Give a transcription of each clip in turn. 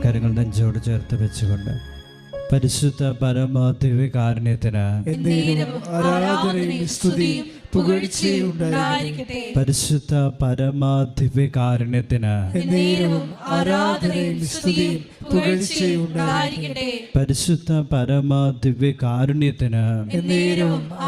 കരങ്ങൾ നെഞ്ചോട് ചേർത്ത് വെച്ചുകൊണ്ട് പരിശുദ്ധ പരമാധികാരുണ്യത്തിന് ആരാധനയും സ്തുതിയും പുകഴ്ചയും ഉണ്ടായിരിക്കട്ടെ. പരിശുദ്ധ പരമാധികാരുണ്യത്തിന് ആരാധനയും സ്തുതിയും പുകഴ്ചയും ഉണ്ടായിരിക്കട്ടെ. പരിശുദ്ധ പരമാധികാരുണ്യത്തിന്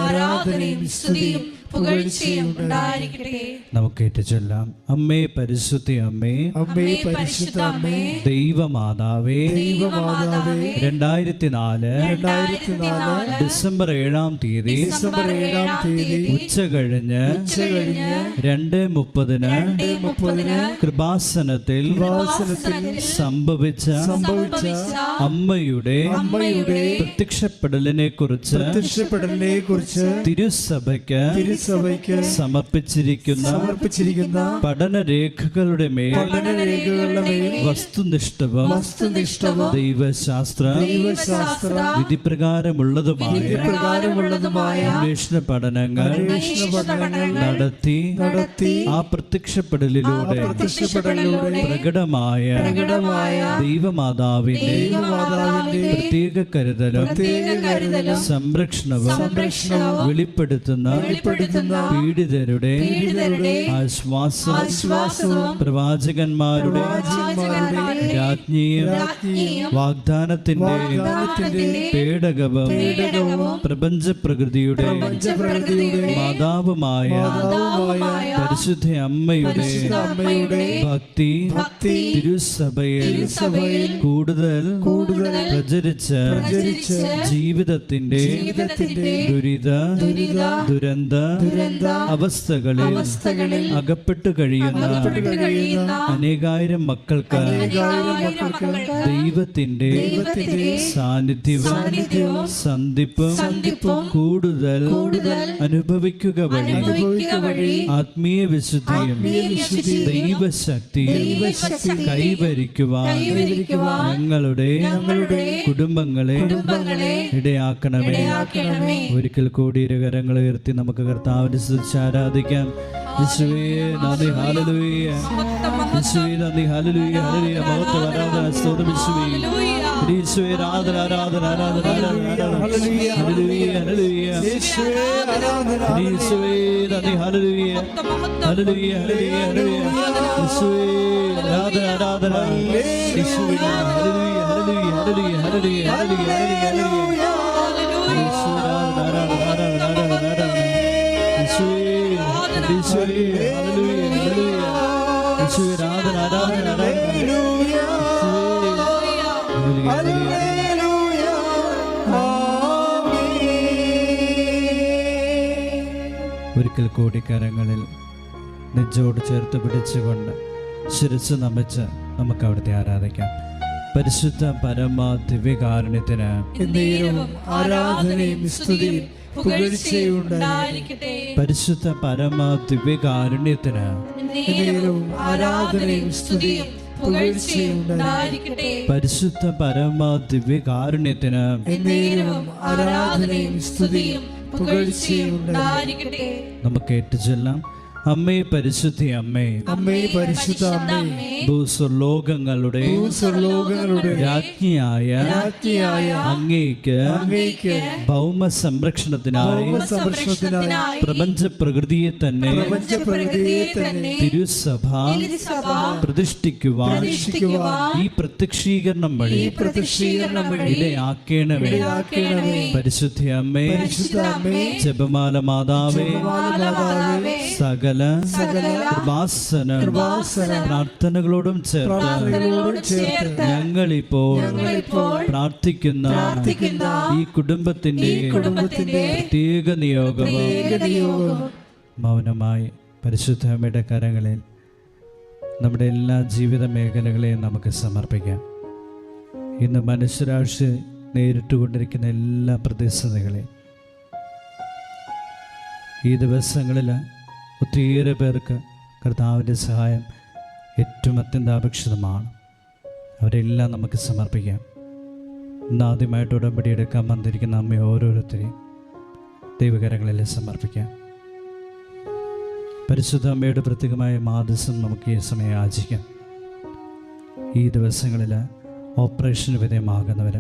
ആരാധനയും സ്തുതിയും പുകഴ്ചയും ഉണ്ടായിരിക്കട്ടെ. നമുക്ക് ഏറ്റുചൊല്ലാം. അമ്മേ പരിശുദ്ധ അമ്മേ, അമ്മേ പരിശുദ്ധ അമ്മേ, ദൈവമാതാവേ, ദൈവമാതാവേ, 2004 ഡിസംബർ 7-ാം തീയതി ഉച്ച കഴിഞ്ഞ് 2:30 കൃപാസനത്തിൽ സംഭവിച്ച അമ്മയുടെ പ്രത്യക്ഷപ്പെടലിനെ കുറിച്ച് തിരുസഭയ്ക്ക് സമർപ്പിച്ചിരിക്കുന്ന പഠനരേഖകളുടെ മേൽ വസ്തുനിഷ്ഠവും ദൈവശാസ്ത്ര വിധിപ്രകാരമുള്ളതുമായ അന്വേഷണ പഠനങ്ങൾ നടത്തി ആ പ്രത്യക്ഷപ്പെടലിലൂടെ പ്രകടമായ ദൈവമാതാവിന്റെ പ്രത്യേക കരുതലും സംരക്ഷണവും വെളിപ്പെടുത്തുന്ന പീഡിതരുടെ ആശ്വാസവും പ്രവാചകന്മാരുടെ രാജ്ഞിയും വാഗ്ദാനത്തിന്റെ പേടകവും പ്രപഞ്ച പ്രകൃതിയുടെ മാതാവുമായ പരിശുദ്ധ അമ്മയുടെ ഭക്തി തിരുസഭയിൽ കൂടുതൽ പ്രചരിച്ച് ജീവിതത്തിന്റെ ദുരന്ത അവസ്ഥകളിൽ അകപ്പെട്ടു കഴിയുന്ന അനേകായിരം മക്കൾക്ക് ദൈവത്തിന്റെ സാന്നിധ്യവും സന്ധിപ്പും കൂടുതൽ അനുഭവിക്കുക വഴി ആത്മീയ വിശുദ്ധിയും ദൈവശക്തിയും കൈവരിക്കുവാൻ ഞങ്ങളുടെ കുടുംബങ്ങളെ ഇടയാക്കണമേ. ഒരിക്കൽ കൂടി ഇരുകരങ്ങൾ ഉയർത്തി നമുക്ക് കർത്താവിനെ സ്തുതിച്ച് ആരാധിക്കാം. യേശുവേ നന്ദി, ഹല്ലേലൂയ. യേശുവേ നന്ദി, ഹല്ലേലൂയ, ഹല്ലേലൂയ. മഹത്വം, ആരാധന, സ്തോത്രം യേശുവേ. യേശുവേ ആരാധന, ആരാധന, ആരാധന, ആരാധന. Hallelujah, hallelujah, hallelujah. യേശുവേ നന്ദി, ഹല്ലേലൂയ, ഹല്ലേലൂയ, ഹല്ലേലൂയ, ഹല്ലേലൂയ. യേശുവേ ആരാധന, ആരാധന. യേശുവേ hallelujah, hallelujah, hallelujah, hallelujah, hallelujah, hallelujah. യേശുവേ ആരാധന, ആരാധന, ആരാധന, ആരാധന. യേശുവേ, യേശുവേ ഹല്ലേലൂയ, ഹല്ലേലൂയ. യേശുവേ ആരാധന, ആരാധന, ആരാധന. ഒരിക്കൽ കൂടി കരങ്ങളിൽ നെഞ്ചോട് ചേർത്ത് പിടിച്ചുകൊണ്ട് ശിരസ് നമിച്ച് നമുക്ക് അവിടുത്തെ ആരാധിക്കാം. പരിശുദ്ധ പരമ ദിവ്യകാരുണ്യത്തിന് ആരാധനയും സ്തുതിയും പുകഴ്ചയും ഉണ്ടായിരിക്കട്ടെ. പരിശുദ്ധ പരമ ദിവ്യകാരുണ്യത്തിന് ആരാധനയും സ്തുതിയും പുകഴ്ചയും ഉണ്ടായിരിക്കട്ടെ. പരിശുദ്ധ പരമ ദിവ്യകാരുണ്യത്തിന് ആരാധനയും സ്തുതിയും പുകഴ്ചയും ഉണ്ടായിരിക്കട്ടെ. നമുക്ക് ഏറ്റുചൊല്ലാം. അമ്മേ പരിശുദ്ധ അമ്മേ, അമ്മേ പരിശുദ്ധ അമ്മേ, ഭൂസ്വർലോകങ്ങളുടെ രാജ്ഞിയായ അങ്ങേക്ക് ഭൗമ സംരക്ഷണത്തിനായി പ്രപഞ്ച പ്രകൃതിയെ തന്നെ തിരുസഭ പ്രതിഷ്ഠിക്കുവാൻ ഈ പ്രത്യക്ഷീകരണം വഴി ഇടയാക്കണമേ. പരിശുദ്ധ അമ്മേ, ജപമാല മാതാവേ, സകല പ്രാർത്ഥനകളോടും ചേർത്ത് ഞങ്ങളിപ്പോൾ പ്രാർത്ഥിക്കുന്ന ഈ കുടുംബത്തിന്റെ പ്രത്യേക നിയോഗവും മൗനമായി പരിശുദ്ധ അമ്മയുടെ കരങ്ങളിൽ നമ്മുടെ എല്ലാ ജീവിത മേഖലകളെയും നമുക്ക് സമർപ്പിക്കാം. ഇന്ന് മനുഷ്യരാശി നേരിട്ടുകൊണ്ടിരിക്കുന്ന എല്ലാ പ്രതിസന്ധികളെയും ഈ ദിവസങ്ങളിൽ ഒത്തിരി പേർക്ക് കർത്താവിൻ്റെ സഹായം ഏറ്റവും അത്യന്താപേക്ഷിതമാണ്. അവരെല്ലാം നമുക്ക് സമർപ്പിക്കാം. ഇന്ന് ആദ്യമായിട്ട് ഉടമ്പടി എടുക്കാൻ വന്നിരിക്കുന്ന അമ്മ ഓരോരുത്തരെയും ദൈവകരങ്ങളിൽ സമർപ്പിക്കാം. പരിശുദ്ധ അമ്മയുടെ പ്രത്യേകമായ മാധ്യസ്ഥം നമുക്ക് ഈ സമയം യാചിക്കാം. ഈ ദിവസങ്ങളിൽ ഓപ്പറേഷന് വിധേയമാകുന്നവർ,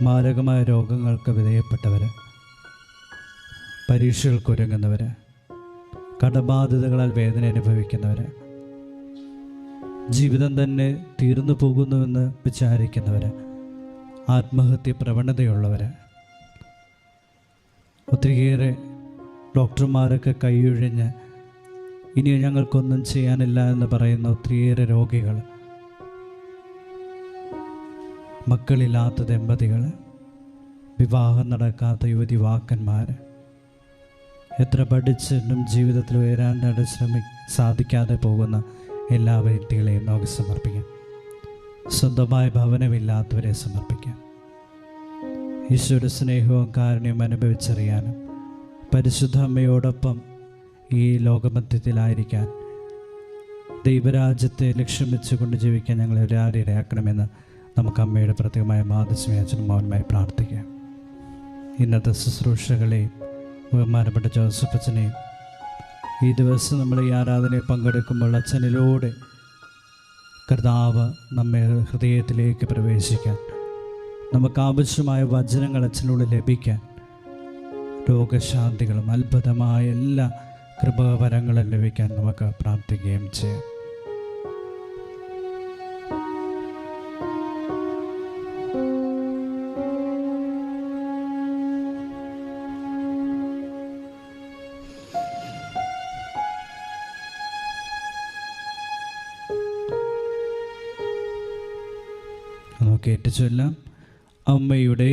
മാരകമായ രോഗങ്ങൾക്ക് വിധേയപ്പെട്ടവർ, പരീക്ഷകൾക്കൊരുങ്ങുന്നവർ, കടബാധ്യതകളാൽ വേദന അനുഭവിക്കുന്നവർ, ജീവിതം തന്നെ തീർന്നു പോകുന്നുവെന്ന് വിചാരിക്കുന്നവർ, ആത്മഹത്യ പ്രവണതയുള്ളവർ, ഒത്തിരിയേറെ ഡോക്ടർമാരൊക്കെ കൈയൊഴിഞ്ഞ് ഇനി ഞങ്ങൾക്കൊന്നും ചെയ്യാനില്ല എന്ന് പറയുന്ന ഒത്തിരിയേറെ രോഗികൾ, മക്കളില്ലാത്ത ദമ്പതികൾ, വിവാഹം നടക്കാത്ത യുവതിവാക്കന്മാർ, എത്ര പഠിച്ചിട്ടും ജീവിതത്തിൽ ഉയരാനായിട്ട് സാധിക്കാതെ പോകുന്ന എല്ലാ വ്യക്തികളെയും നമുക്ക് സമർപ്പിക്കാം. സ്വന്തമായ ഭവനമില്ലാത്തവരെ സമർപ്പിക്കാം. ഈശോയുടെ സ്നേഹവും കാരുണ്യവും അനുഭവിച്ചറിയാനും പരിശുദ്ധ അമ്മയോടൊപ്പം ഈ ലോകമധ്യത്തിലായിരിക്കാൻ, ദൈവരാജ്യത്തെ ലക്ഷ്യം വെച്ചുകൊണ്ട് ജീവിക്കാൻ ഞങ്ങളെ എല്ലാവരും ഇടയാക്കണമെന്ന് നമുക്ക് അമ്മയുടെ പ്രത്യേകമായ മാതൃസ്നേഹത്തിനും മൗനമായി പ്രാർത്ഥിക്കാം. ഇന്നത്തെ ശുശ്രൂഷകളെയും ബഹുമാനപ്പെട്ട ജോസഫ് അച്ഛനെയും ഈ ദിവസം നമ്മൾ ഈ ആരാധനയിൽ പങ്കെടുക്കുമ്പോൾ അച്ഛനിലൂടെ കർത്താവ് നമ്മെ ഹൃദയത്തിലേക്ക് പ്രവേശിക്കാൻ, നമുക്ക് ആവശ്യമായ വചനങ്ങൾ അച്ഛനോട് ലഭിക്കാൻ, രോഗശാന്തികളും അത്ഭുതമായ എല്ലാ കൃപാവരങ്ങളും ലഭിക്കാൻ നമുക്ക് പ്രാർത്ഥിക്കുകയും ചെയ്യാം. നമുക്ക് ഏറ്റുചൊല്ലാം. അമ്മയുടെ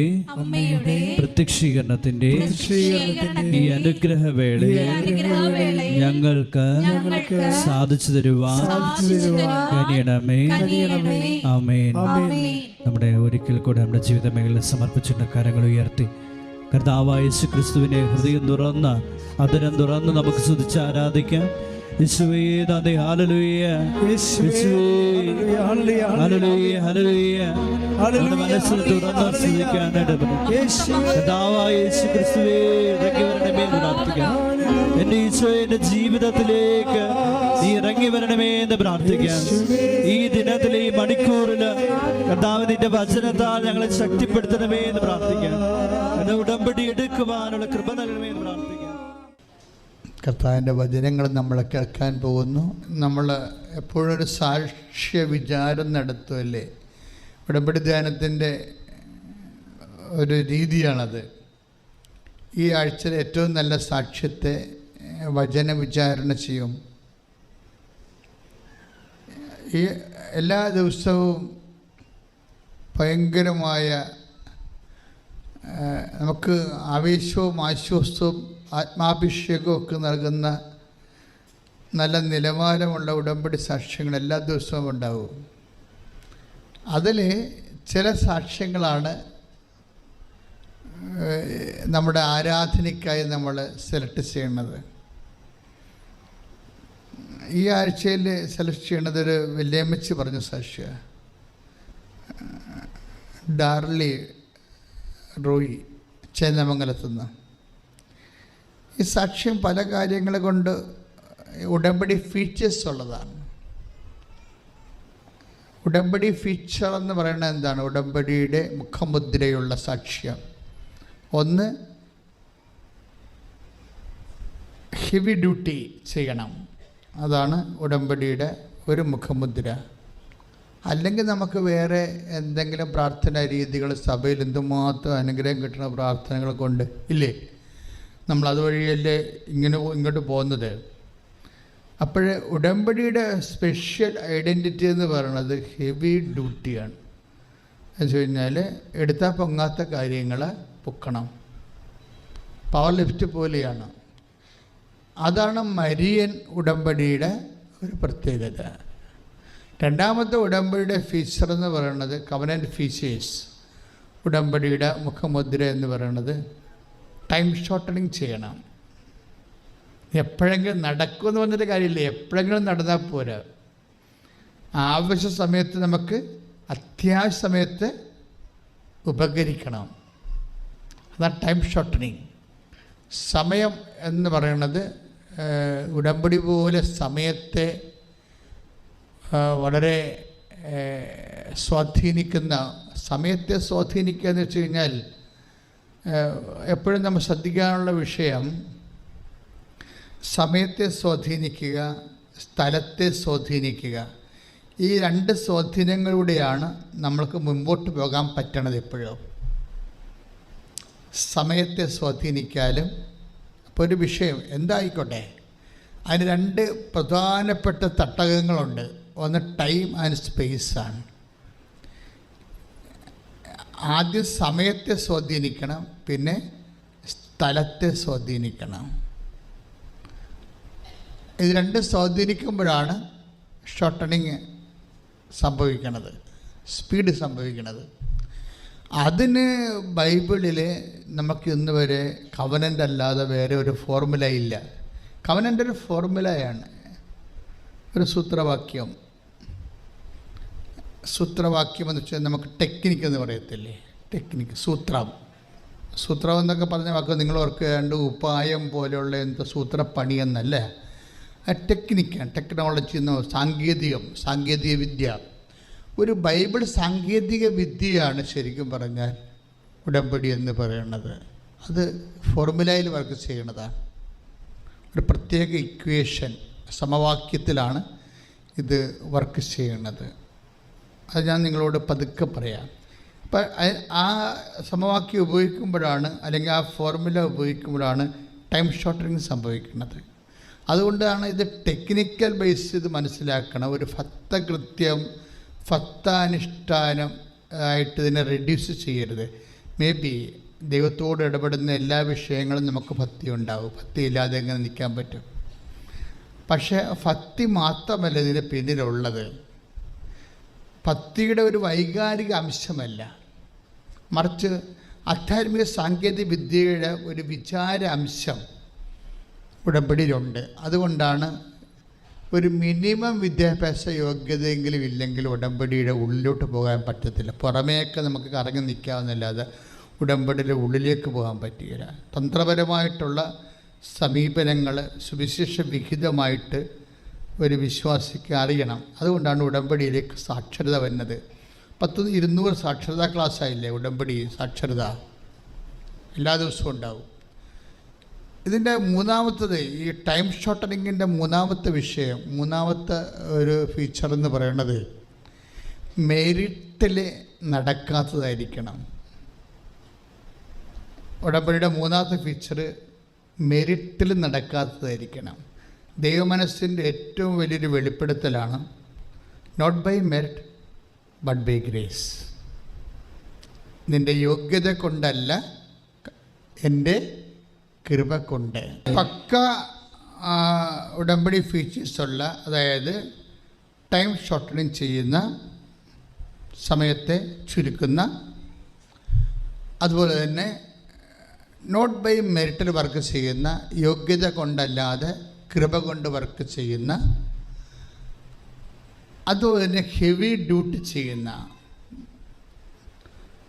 പ്രത്യക്ഷീകരണത്തിന്റെ ഈ അനുഗ്രഹവേളയിൽ ഞങ്ങൾക്ക് സാധിച്ചു തരുവാൻ കനിയണമേ. ആമേൻ. നമ്മുടെ ഒരിക്കൽ കൂടെ നമ്മുടെ ജീവിത മേഖല സമർപ്പിച്ചിട്ട് കരങ്ങൾ ഉയർത്തി കർത്താവായ യേശുക്രിസ്തുവിനെ ഹൃദയം തുറന്ന് അതിനം തുറന്ന് നമുക്ക് സ്തുതിച്ച് ആരാധിക്കാം. യേശുവേ നന്ദി. ഹല്ലേലൂയ. മനസ്സിൽ തുറന്ന് സ്തുതിക്കാനായിട്ട് കർത്താവായ യേശുക്രിസ്തുവേ ഇറങ്ങി വരണമേ എന്ന് പ്രാർത്ഥിക്കാം. എന്റെ ഈശോയെ എന്റെ ജീവിതത്തിലേക്ക് നീ ഇറങ്ങി വരണമേ എന്ന് പ്രാർത്ഥിക്കാം. ഈ ദിനത്തിലെ ഈ മണിക്കൂറില് കർത്താവ് നിന്റെ വചനത്താൽ ഞങ്ങളെ ശക്തിപ്പെടുത്തണമേ എന്ന് പ്രാർത്ഥിക്കാം. എന്റെ ഉടമ്പടി എടുക്കുവാനുള്ള കൃപ നൽകണമേ എന്ന് പ്രാർത്ഥിക്കാം. കർത്താവിൻ്റെ വചനങ്ങൾ നമ്മൾ കേൾക്കാൻ പോകുന്നു. നമ്മൾ എപ്പോഴൊരു സാക്ഷ്യ വിചാരം നടത്തുമല്ലേ. ഉടമ്പടി ധ്യാനത്തിൻ്റെ ഒരു രീതിയാണത്. ഈ ആഴ്ചയിൽ ഏറ്റവും നല്ല സാക്ഷ്യത്തെ വചന വിചാരണ ചെയ്യും. ഈ എല്ലാ ദിവസവും ഭയങ്കരമായ നമുക്ക് ആവേശവും ആശ്വാസവും ആത്മാഭിഷേകവും ഒക്കെ നൽകുന്ന നല്ല നിലവാരമുള്ള ഉടമ്പടി സാക്ഷ്യങ്ങൾ എല്ലാ ദിവസവും ഉണ്ടാവും. അതിൽ ചില സാക്ഷ്യങ്ങളാണ് നമ്മുടെ ആരാധനയ്ക്കായി നമ്മൾ സെലക്ട് ചെയ്യുന്നത്. ഈ ആഴ്ചയിൽ സെലക്ട് ചെയ്യണത് ഒരു വല്യമ്മച്ചി പറഞ്ഞ സാക്ഷ്യ, ഡാർലി റോയി ചേന്നമംഗലത്തുനിന്ന്. ഈ സാക്ഷ്യം പല കാര്യങ്ങൾ കൊണ്ട് ഉടമ്പടി ഫീച്ചേഴ്സ് ഉള്ളതാണ്. ഉടമ്പടി ഫീച്ചർ എന്ന് പറയുന്നത് എന്താണ്? ഉടമ്പടിയുടെ മുഖമുദ്രയുള്ള സാക്ഷ്യം. ഒന്ന്, ഹെവി ഡ്യൂട്ടി ചെയ്യണം. അതാണ് ഉടമ്പടിയുടെ ഒരു മുഖമുദ്ര. അല്ലെങ്കിൽ നമുക്ക് വേറെ എന്തെങ്കിലും പ്രാർത്ഥനാ രീതികൾ, സഭയിൽ എന്തുമാത്രം അനുഗ്രഹം കിട്ടുന്ന പ്രാർത്ഥനകൾ കൊണ്ട് ഇല്ലേ, നമ്മൾ അതുവഴിയല്ലേ ഇങ്ങോട്ട് പോകുന്നത്. അപ്പോൾ ഉടമ്പടിയുടെ സ്പെഷ്യൽ ഐഡൻറ്റിറ്റി എന്ന് പറയുന്നത് ഹെവി ഡ്യൂട്ടിയാണ്. എന്ന് വെച്ച് കഴിഞ്ഞാൽ എടുത്താൽ പൊങ്ങാത്ത കാര്യങ്ങൾ പൊക്കണം. പവർ ലിഫ്റ്റ് പോലെയാണ്. അതാണ് മരിയൻ ഉടമ്പടിയുടെ ഒരു പ്രത്യേകത. രണ്ടാമത്തെ ഉടമ്പടിയുടെ ഫീച്ചർ എന്ന് പറയുന്നത് കവനൻ്റ് ഫീച്ചേഴ്സ്. ഉടമ്പടിയുടെ മുഖമുദ്ര എന്ന് പറയുന്നത് ടൈം ഷോർട്ടനിങ് ചെയ്യണം. എപ്പോഴെങ്കിലും നടക്കുമെന്ന് പറഞ്ഞിട്ട് കാര്യമില്ല, എപ്പോഴെങ്കിലും നടന്നാൽ പോരാ. ആവശ്യ സമയത്ത് നമുക്ക് അത്യാവശ്യ സമയത്ത് ഉപകരിക്കണം. അതാണ് ടൈം ഷോർട്ടനിങ്. സമയം എന്ന് പറയുന്നത് ഉടമ്പടി പോലെ സമയത്തെ വളരെ സ്വാധീനിക്കുന്ന, സമയത്തെ സ്വാധീനിക്കുക എന്ന് വെച്ച് കഴിഞ്ഞാൽ എപ്പോഴും നമ്മൾ ശ്രദ്ധിക്കാനുള്ള വിഷയം സമയത്തെ സ്വാധീനിക്കുക, സ്ഥലത്തെ സ്വാധീനിക്കുക. ഈ രണ്ട് സ്വാധീനങ്ങളിലൂടെയാണ് നമ്മൾക്ക് മുമ്പോട്ട് പോകാൻ പറ്റണത്. എപ്പോഴും സമയത്തെ സ്വാധീനിക്കാനും, അപ്പോൾ ഒരു വിഷയം എന്തായിക്കോട്ടെ അതിന് രണ്ട് പ്രധാനപ്പെട്ട തട്ടകങ്ങളുണ്ട്. ഒന്ന് ടൈം ആൻഡ് സ്പേസാണ്. ആദ്യം സമയത്തെ സ്വാധീനിക്കണം, പിന്നെ സ്ഥലത്തെ സ്വാധീനിക്കണം. ഇത് രണ്ടും സ്വാധീനിക്കുമ്പോഴാണ് ഷോർട്ടണിങ് സംഭവിക്കണത്, സ്പീഡ് സംഭവിക്കണത്. അതിന് ബൈബിളിൽ നമുക്ക് ഇന്ന് വരെ കവനൻ്റ് അല്ലാതെ വേറെ ഒരു ഫോർമുല ഇല്ല. കവനൻ്റ് ഒരു ഫോർമുലയാണ്, ഒരു സൂത്രവാക്യം. സൂത്രവാക്യം എന്ന് വെച്ചാൽ നമുക്ക് ടെക്നിക്ക് എന്ന് പറയത്തില്ലേ, ടെക്നിക്ക്, സൂത്രം എന്നൊക്കെ പറഞ്ഞ വാക്ക് നിങ്ങൾ ഓർക്കേണ്ട ഉപായം പോലെയുള്ള എന്തോ സൂത്രപ്പണി എന്നല്ല. ടെക്നിക്കാണ്, ടെക്നോളജി എന്നോ സാങ്കേതിക വിദ്യ. ഒരു ബൈബിൾ സാങ്കേതിക വിദ്യയാണ് ശരിക്കും പറഞ്ഞാൽ ഉടമ്പടി എന്ന് പറയുന്നത്. അത് ഫോർമുലയിൽ വർക്ക് ചെയ്യണതാണ്. ഒരു പ്രത്യേക ഇക്വേഷൻ, സമവാക്യത്തിലാണ് ഇത് വർക്ക് ചെയ്യണത്. അത് ഞാൻ നിങ്ങളോട് പതുക്കെ പറയാം. അപ്പം ആ സമവാക്യം ഉപയോഗിക്കുമ്പോഴാണ്, അല്ലെങ്കിൽ ആ ഫോർമുല ഉപയോഗിക്കുമ്പോഴാണ് ടൈം ഷോർട്ടനിങ് സംഭവിക്കുന്നത്. അതുകൊണ്ടാണ് ഇത് ടെക്നിക്കൽ ബേസ് ചെയ്ത് മനസ്സിലാക്കണം. ഒരു ഭക്താനുഷ്ഠാനം ആയിട്ട് ഇതിനെ റെഡ്യൂസ് ചെയ്യരുത്. മേ ബി ദൈവത്തോട് ഇടപെടുന്ന എല്ലാ വിഷയങ്ങളും നമുക്ക് ഭക്തി ഉണ്ടാവും. ഭക്തി ഇല്ലാതെ എങ്ങനെ നിൽക്കാൻ പറ്റും? പക്ഷേ ഭക്തി മാത്രമല്ല ഇതിന് പിന്നിലുള്ളത്. ഭക്തിയുടെ ഒരു വൈകാരിക അംശമല്ല, മറിച്ച് ആധ്യാത്മിക സാങ്കേതിക വിദ്യയുടെ ഒരു വിചാര അംശം ഉടമ്പടിയിലുണ്ട്. അതുകൊണ്ടാണ് ഒരു മിനിമം വിദ്യാഭ്യാസ യോഗ്യതയെങ്കിലും ഇല്ലെങ്കിൽ ഉടമ്പടിയുടെ ഉള്ളിലോട്ട് പോകാൻ പറ്റത്തില്ല. പുറമേയൊക്കെ നമുക്ക് കറങ്ങി നിൽക്കാവുന്നല്ലാതെ ഉടമ്പടിയുടെ ഉള്ളിലേക്ക് പോകാൻ പറ്റുകയില്ല. തന്ത്രപരമായിട്ടുള്ള സമീപനങ്ങൾ സുവിശേഷ വിഹിതമായിട്ട് ഒരു വിശ്വാസിക്ക് അറിയണം. അതുകൊണ്ടാണ് ഉടമ്പടിയിലേക്ക് സാക്ഷരത വരുന്നത്. 200 സാക്ഷരതാ ക്ലാസ്സായില്ലേ ഉടമ്പടി സാക്ഷരത, എല്ലാ ദിവസവും ഉണ്ടാവും. ഇതിൻ്റെ മൂന്നാമത്തത്, ഈ ടൈം ഷോർട്ടനിങ്ങിൻ്റെ മൂന്നാമത്തെ വിഷയം, മൂന്നാമത്തെ ഒരു ഫീച്ചർ എന്ന് പറയുന്നത് മെരിറ്റിൽ നടക്കാത്തതായിരിക്കണം. ഉടമ്പടിയുടെ മൂന്നാമത്തെ ഫീച്ചർ മെരിറ്റിൽ നടക്കാത്തതായിരിക്കണം. ദൈവമനസ്സിൻ്റെ ഏറ്റവും വലിയൊരു വെളിപ്പെടുത്തലാണ് not by merit but by grace. നിൻ്റെ യോഗ്യത കൊണ്ടല്ല, എൻ്റെ കൃപ കൊണ്ട്. പക്ക ഉടമ്പടി ഫീച്ചേഴ്സുള്ള, അതായത് ടൈം ഷോർട്ടനിങ് ചെയ്യുന്ന, സമയത്തെ ചുരുക്കുന്ന, അതുപോലെ തന്നെ നോട്ട് ബൈ മെറിറ്റിൽ വർക്ക് ചെയ്യുന്ന, യോഗ്യത കൊണ്ടല്ലാതെ കൃപ കൊണ്ട് വർക്ക് ചെയ്യുന്ന, അതുപോലെ തന്നെ ഹെവി ഡ്യൂട്ടി ചെയ്യുന്ന.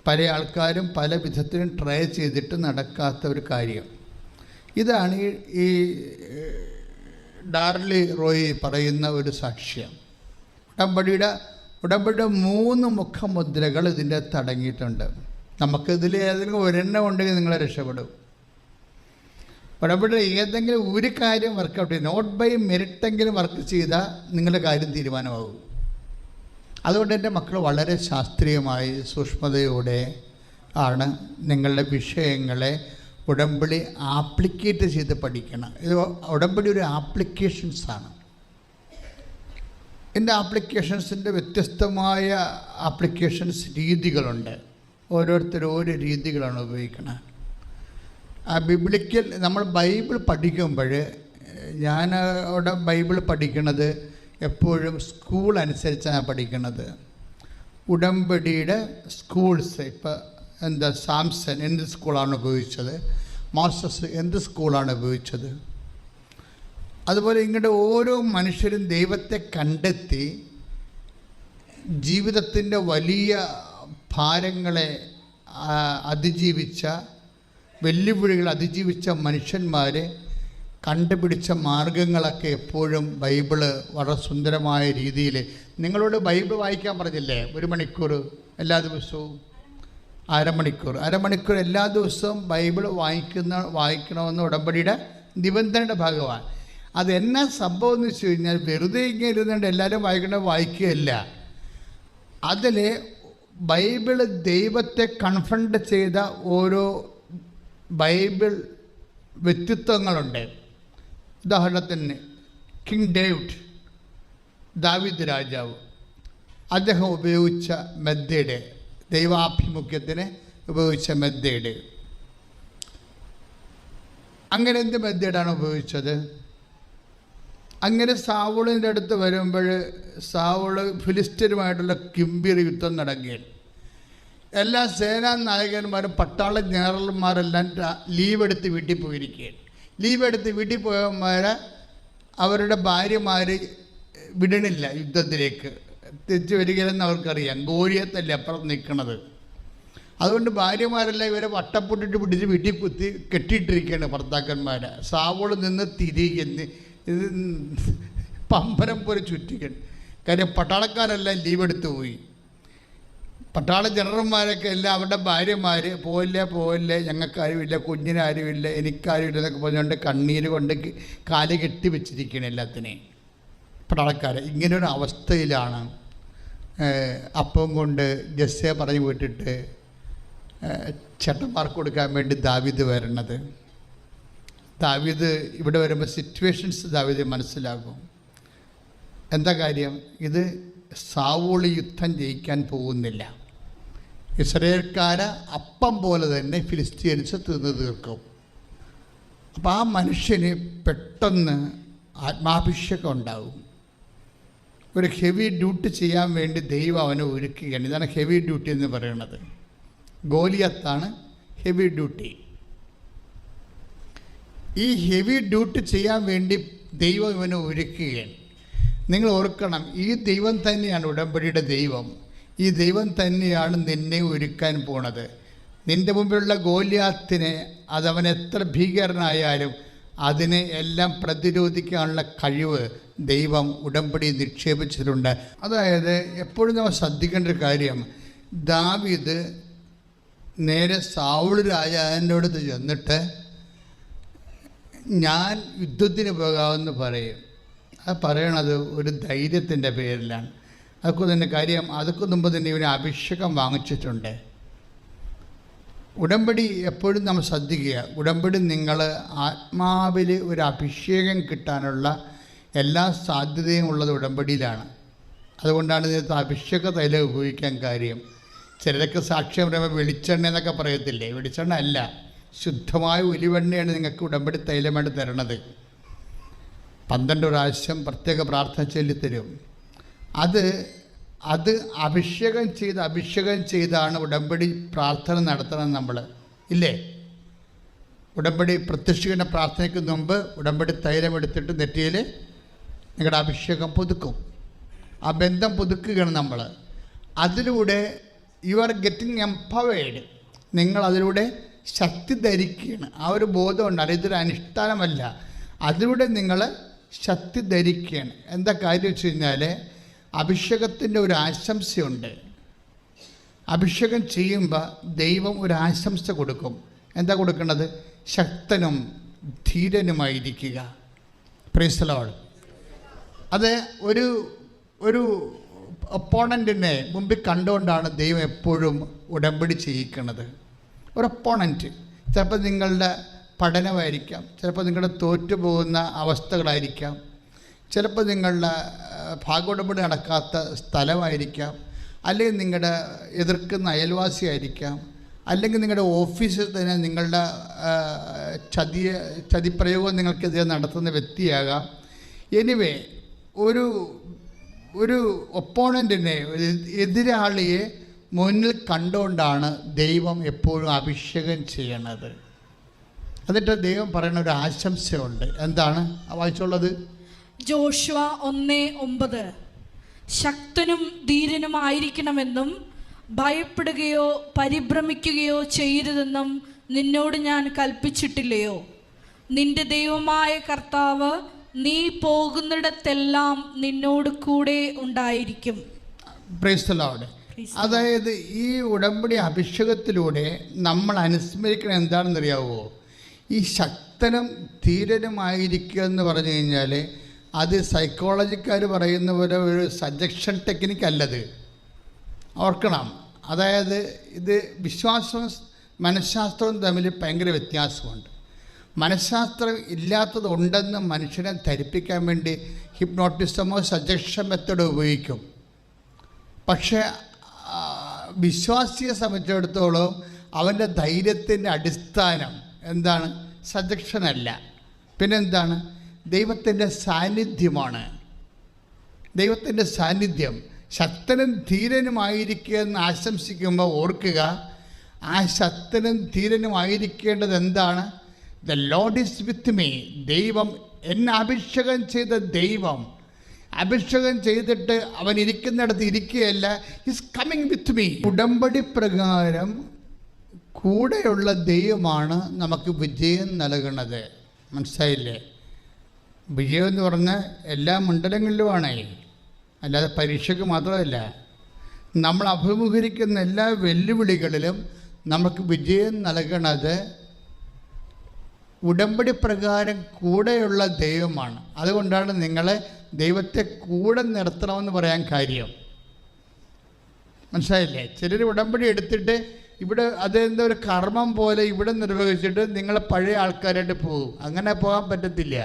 പല ആൾക്കാരും പല വിധത്തിലും ട്രൈ ചെയ്തിട്ട് നടക്കാത്ത ഒരു കാര്യം ഇതാണ്. ഈ ഡാർലി റോയി പറയുന്ന ഒരു സാക്ഷ്യം. ഉടമ്പടിയുടെ 3 മുഖമുദ്രകൾ ഇതിൻ്റെ അകത്ത് അടങ്ങിയിട്ടുണ്ട്. നമുക്കിതിൽ ഏതെങ്കിലും ഒരെണ്ണം ഉണ്ടെങ്കിൽ നിങ്ങളെ രക്ഷപ്പെടും. ഉടമ്പടിയുടെ ഏതെങ്കിലും ഒരു കാര്യം വർക്കൗട്ട് ചെയ്യും, നോട്ട് ബൈ മെറിറ്റെങ്കിലും വർക്ക് ചെയ്താൽ നിങ്ങളുടെ കാര്യം തീരുമാനമാകും. അതുകൊണ്ട് എൻ്റെ മക്കൾ വളരെ ശാസ്ത്രീയമായി സൂക്ഷ്മതയോടെ ആണ് നിങ്ങളുടെ വിഷയങ്ങളെ ഉടമ്പടി ആപ്ലിക്കേറ്റ് ചെയ്ത് പഠിക്കണം. ഇത് ഉടമ്പടി ഒരു ആപ്ലിക്കേഷൻസാണ്. എൻ്റെ ആപ്ലിക്കേഷൻസിൻ്റെ വ്യത്യസ്തമായ ആപ്ലിക്കേഷൻസ് രീതികളുണ്ട്. ഓരോരുത്തരും ഓരോ രീതികളാണ് ഉപയോഗിക്കുന്നത്. ആ ബിബ്ലിക്കൽ നമ്മൾ ബൈബിൾ പഠിക്കുമ്പോൾ, ഞാൻ അവിടെ ബൈബിൾ പഠിക്കുന്നത് എപ്പോഴും സ്കൂൾ അനുസരിച്ചാണ് പഠിക്കുന്നത്. ഉടമ്പടിയുടെ സ്കൂൾസ്, ഇപ്പോൾ എന്താ സാംസൺ എന്ത് സ്കൂളാണ് ഉപയോഗിച്ചത്, മോസസ് എന്ത് സ്കൂളാണ് ഉപയോഗിച്ചത്, അതുപോലെ ഇങ്ങോട്ട് ഓരോ മനുഷ്യരും ദൈവത്തെ കണ്ടെത്തി ജീവിതത്തിൻ്റെ വലിയ ഭാരങ്ങളെ അതിജീവിച്ച, വെല്ലുവിളികൾ അതിജീവിച്ച മനുഷ്യന്മാർ കണ്ടുപിടിച്ച മാർഗങ്ങളൊക്കെ എപ്പോഴും ബൈബിള് വളരെ സുന്ദരമായ രീതിയിൽ നിങ്ങളോട് ബൈബിൾ വായിക്കാൻ പറഞ്ഞില്ലേ 1 മണിക്കൂർ എല്ലാ ദിവസവും, അരമണിക്കൂർ എല്ലാ ദിവസവും ബൈബിൾ വായിക്കണമെന്ന് ഉടമ്പടിയുടെ നിബന്ധനയുടെ ഭാഗമാണ്. അതെന്നാ സംഭവം എന്ന് വെച്ച് കഴിഞ്ഞാൽ വെറുതെ ഇങ്ങനെ ഇരുന്നുകൊണ്ട് എല്ലാവരും വായിക്കുകയല്ല. അതിൽ ബൈബിള് ദൈവത്തെ കൺഫ്രണ്ട് ചെയ്ത ഓരോ ബൈബിൾ വ്യക്തിത്വങ്ങളുണ്ട്. ഉദാഹരണത്തിന് കിങ് ദാവീദ് രാജാവ്, അദ്ദേഹം ഉപയോഗിച്ച മെത്തേഡ്, ദൈവാഭിമുഖ്യത്തിന് ഉപയോഗിച്ച മെത്തേഡ്. അങ്ങനെ എന്ത് മെത്തേഡാണ് ഉപയോഗിച്ചത്? അങ്ങനെ സാവൂളിൻ്റെ അടുത്ത് വരുമ്പോൾ സാവൂള് ഫിലിസ്ത്യരുമായിട്ടുള്ള ഗംഭീര യുദ്ധം നടക്കുകയാണ്. എല്ലാ സേനാ നായകന്മാരും പട്ടാള ജനറൽമാരെല്ലാം ലീവ് എടുത്ത് വീട്ടിൽ പോയിരിക്കുകയാണ്. ലീവ് എടുത്ത് വീട്ടിൽ പോയവന്മാരെ അവരുടെ ഭാര്യമാർ വിടണില്ല യുദ്ധത്തിലേക്ക്, തിരിച്ചു വരികയെന്ന് അവർക്കറിയാം. ഗോലിയത്തല്ലേ അപ്പുറം നിൽക്കുന്നത്. അതുകൊണ്ട് ഭാര്യമാരെല്ലാം ഇവരെ വട്ടപ്പൊട്ടിട്ട് പിടിച്ച് വീട്ടിൽ കുത്തി കെട്ടിയിട്ടിരിക്കുകയാണ് ഭർത്താക്കന്മാരെ. സാവോള് നിന്ന് തിരികെ ഇത് പമ്പരം പോലെ ചുറ്റിക്കണം. കാര്യം പട്ടാളക്കാരെല്ലാം ലീവ് എടുത്ത് പോയി. പട്ടാള ജനറൽമാരൊക്കെ എല്ലാം അവരുടെ ഭാര്യമാർ പോയില്ലേ ഞങ്ങൾക്കാരുമില്ല, കുഞ്ഞിനാരുമില്ല, എനിക്കാരുമില്ല എന്നൊക്കെ പറഞ്ഞുകൊണ്ട് കണ്ണീര് കൊണ്ട് കാല് കെട്ടി വെച്ചിരിക്കുകയാണ് എല്ലാത്തിനെയും പട്ടാളക്കാരെ. ഇങ്ങനൊരു അവസ്ഥയിലാണ് അപ്പം കൊണ്ട് ജസ്സയെ പറഞ്ഞു വിട്ടിട്ട് ചേട്ടന്മാർക്ക് കൊടുക്കാൻ വേണ്ടി ദാവീദ് വരണത്. ദാവീദ് ഇവിടെ വരുമ്പോൾ സിറ്റുവേഷൻസ് ദാവീദ് മനസ്സിലാകും. എന്താ കാര്യം? ഇത് സാവൂൾ യുദ്ധം ജയിക്കാൻ പോകുന്നില്ല. ഇസ്രായേൽക്കാരെ അപ്പം പോലെ തന്നെ ഫിലിസ്തീൻസ് തിന്നു തീർക്കും. അപ്പോൾ ആ മനുഷ്യന് പെട്ടെന്ന് ആത്മാഭിഷേകം ഉണ്ടാകും. ഒരു ഹെവി ഡ്യൂട്ടി ചെയ്യാൻ വേണ്ടി ദൈവം അവനെ ഒരുക്കുകയാണ്. ഇതാണ് ഹെവി ഡ്യൂട്ടി എന്ന് പറയുന്നത്. ഗോലിയത്താണ് ഹെവി ഡ്യൂട്ടി. ഈ ഹെവി ഡ്യൂട്ടി ചെയ്യാൻ വേണ്ടി ദൈവം ഇവനെ ഒരുക്കുകയാണ്. നിങ്ങൾ ഓർക്കണം, ഈ ദൈവം തന്നെയാണ് ഉടമ്പടിയുടെ ദൈവം. ഈ ദൈവം തന്നെയാണ് നിന്നെ ഒരുക്കാൻ പോണത്. നിൻ്റെ മുമ്പിലുള്ള ഗോലിയാത്തിനെ അതവൻ എത്ര ഭീകരനായാലും അതിനെ എല്ലാം പ്രതിരോധിക്കാനുള്ള കഴിവ് ദൈവം ഉടമ്പടി നിക്ഷേപിച്ചിട്ടുണ്ട്. അതായത് എപ്പോഴും നമ്മൾ ശ്രദ്ധിക്കേണ്ട ഒരു കാര്യം, ദാവീദ് നേരെ സാവൂൾ രാജാവിൻ്റെ അടുത്ത് ചെന്നിട്ട് ഞാൻ യുദ്ധത്തിന് പോകാമെന്ന് പറയും. അത് പറയണത് ഒരു ധൈര്യത്തിൻ്റെ പേരിലാണ്. അതൊക്കെ തന്നെ കാര്യം, അതൊക്കെ മുമ്പ് തന്നെ ഇവന് അഭിഷേകം വാങ്ങിച്ചിട്ടുണ്ട്. ഉടമ്പടി എപ്പോഴും നമ്മൾ ശ്രദ്ധിക്കുക. ഉടമ്പടി നിങ്ങൾ ആത്മാവിൽ ഒരു അഭിഷേകം കിട്ടാനുള്ള എല്ലാ സാധ്യതയും ഉള്ളത് ഉടമ്പടിയിലാണ്. അതുകൊണ്ടാണ് ഇതിനകത്ത് അഭിഷേക തൈലം ഉപയോഗിക്കാൻ കാര്യം. ചിലരൊക്കെ സാക്ഷ്യം പറയുമ്പോൾ വെളിച്ചെണ്ണ എന്നൊക്കെ പറയത്തില്ലേ? വെളിച്ചെണ്ണ അല്ല, ശുദ്ധമായ ഒലിവെണ്ണയാണ് നിങ്ങൾക്ക് ഉടമ്പടി തൈലമായിട്ട് തരണത്. 12 പ്രാവശ്യം പ്രത്യേക പ്രാർത്ഥന ചൊല്ലിത്തരും. അത് അഭിഷേകം ചെയ്താണ് ഉടമ്പടി പ്രാർത്ഥന നടത്തണം നമ്മൾ, ഇല്ലേ? ഉടമ്പടി പ്രത്യക്ഷീകരണ പ്രാർത്ഥനയ്ക്ക് മുമ്പ് ഉടമ്പടി തൈലം എടുത്തിട്ട് നെറ്റിയിൽ നിങ്ങളുടെ അഭിഷേകം പുതുക്കും. ആ ബന്ധം പുതുക്കുകയാണ് നമ്മൾ. അതിലൂടെ യു ആർ ഗെറ്റിംഗ് എംപവേർഡ്. നിങ്ങൾ അതിലൂടെ ശക്തി ധരിക്കുകയാണ്. ആ ഒരു ബോധമുണ്ട്. ഇതൊരു അനുഷ്ഠാനമല്ല, അതിലൂടെ നിങ്ങൾ ശക്തി ധരിക്കുകയാണ്. എന്താ കാര്യം വെച്ച് കഴിഞ്ഞാൽ, അഭിഷേകത്തിൻ്റെ ഒരു ആശംസയുണ്ട്. അഭിഷേകം ചെയ്യുമ്പോൾ ദൈവം ഒരു ആശംസ കൊടുക്കും. എന്താ കൊടുക്കുന്നത്? ശക്തനും ധീരനുമായിരിക്കുക. Praise the Lord. അത് ഒരു ഒപ്പോണൻറ്റിനെ മുമ്പിൽ കണ്ടുകൊണ്ടാണ് ദൈവം എപ്പോഴും ഉടമ്പടി ചെയ്യിക്കുന്നത്. ഒരു ഒപ്പോണൻറ്റ് ചിലപ്പോൾ നിങ്ങളുടെ പഠനമായിരിക്കാം, ചിലപ്പോൾ നിങ്ങളുടെ തോറ്റുപോകുന്ന അവസ്ഥകളായിരിക്കാം, ചിലപ്പോൾ നിങ്ങളുടെ ഭാഗോടമ്പടി നടക്കാത്ത സ്ഥലമായിരിക്കാം, അല്ലെങ്കിൽ നിങ്ങളുടെ എതിർക്കുന്ന അയൽവാസിയായിരിക്കാം, അല്ലെങ്കിൽ നിങ്ങളുടെ ഓഫീസിൽ തന്നെ നിങ്ങളുടെ ചതിപ്രയോഗം നിങ്ങൾക്കെതിരെ നടത്തുന്ന വ്യക്തിയാകാം. എനിവേ, ഒരു ഒപ്പോണൻറ്റിനെ, എതിരാളിയെ മുന്നിൽ കണ്ടുകൊണ്ടാണ് ദൈവം എപ്പോഴും അഭിഷേകം ചെയ്യണത്. എന്നിട്ട് ദൈവം പറയുന്ന ഒരു ആശംസയുണ്ട്. എന്താണ് വായിച്ചുള്ളത്? ജോഷുവ 1:9 ശക്തനും ധീരനുമായിരിക്കണമെന്നും ഭയപ്പെടുകയോ പരിഭ്രമിക്കുകയോ ചെയ്യരുതെന്നും നിന്നോട് ഞാൻ കൽപ്പിച്ചിട്ടില്ലയോ? നിന്റെ ദൈവമായ കർത്താവ് നീ പോകുന്നിടത്തെല്ലാം നിന്നോട് കൂടെ ഉണ്ടായിരിക്കും. Price the Lord. അതായത് ഈ ഉടമ്പടി അഭിഷേകത്തിലൂടെ നമ്മൾ അനുസ്മരിക്കണം എന്താണെന്നറിയാവോ? ഈ ശക്തനും ധീരനുമായിരിക്കുക എന്ന് പറഞ്ഞു കഴിഞ്ഞാൽ അത് സൈക്കോളജിക്കാർ പറയുന്ന പോലെ ഒരു സജഷൻ ടെക്നിക്ക് അല്ലത്, ഓർക്കണം. അതായത് ഇത് വിശ്വാസവും മനഃശാസ്ത്രവും തമ്മിൽ ഭയങ്കര വ്യത്യാസമുണ്ട്. മനഃശാസ്ത്രം ഇല്ലാത്തത് ഉണ്ടെന്ന് മനുഷ്യനെ ധരിപ്പിക്കാൻ വേണ്ടി ഹിപ്നോട്ടിസമോ സജഷൻ മെത്തഡോ ഉപയോഗിക്കും. പക്ഷേ വിശ്വാസിയെ സംബന്ധിച്ചിടത്തോളം അവൻ്റെ ധൈര്യത്തിൻ്റെ അടിസ്ഥാനം എന്താണ്? സജഷനല്ല, പിന്നെന്താണ്? ദൈവത്തിൻ്റെ സാന്നിധ്യമാണ്. ദൈവത്തിൻ്റെ സാന്നിധ്യം. ശക്തനും ധീരനുമായിരിക്കുക എന്ന് ആശംസിക്കുമ്പോൾ ഓർക്കുക, ആ ശക്തനും ധീരനുമായിരിക്കേണ്ടത് എന്താണ്? The Lord is with me. ദൈവം എന്നെ അഭിഷേകം ചെയ്ത ദൈവം അഭിഷേകം ചെയ്തിട്ട് അവൻ ഇരിക്കുന്നിടത്ത് ഇരിക്കുകയല്ല, ഈസ് കമ്മിങ് വിത്ത് മീ. ഉടമ്പടി പ്രകാരം കൂടെയുള്ള ദൈവമാണ് നമുക്ക് വിജയം നൽകുന്നത്. മനസ്സിലായില്ലേ? വിജയം എന്ന് പറഞ്ഞാൽ എല്ലാ മണ്ഡലങ്ങളിലുമാണ്, അല്ലാതെ പരീക്ഷയ്ക്ക് മാത്രമല്ല. നമ്മൾ അഭിമുഖീകരിക്കുന്ന എല്ലാ വെല്ലുവിളികളിലും നമുക്ക് വിജയം നൽകണത് ഉടമ്പടി പ്രകാരം കൂടെയുള്ള ദൈവമാണ്. അതുകൊണ്ടാണ് നിങ്ങളെ ദൈവത്തെ കൂടെ നിർത്തണമെന്ന് പറയാൻ കാര്യം. മനസ്സിലായില്ലേ? ചിലർ ഉടമ്പടി എടുത്തിട്ട് ഇവിടെ അതെന്താ ഒരു കർമ്മം പോലെ ഇവിടെ നിർവഹിച്ചിട്ട് നിങ്ങളെ പഴയ ആൾക്കാരായിട്ട് പോകും. അങ്ങനെ പോകാൻ പറ്റത്തില്ല.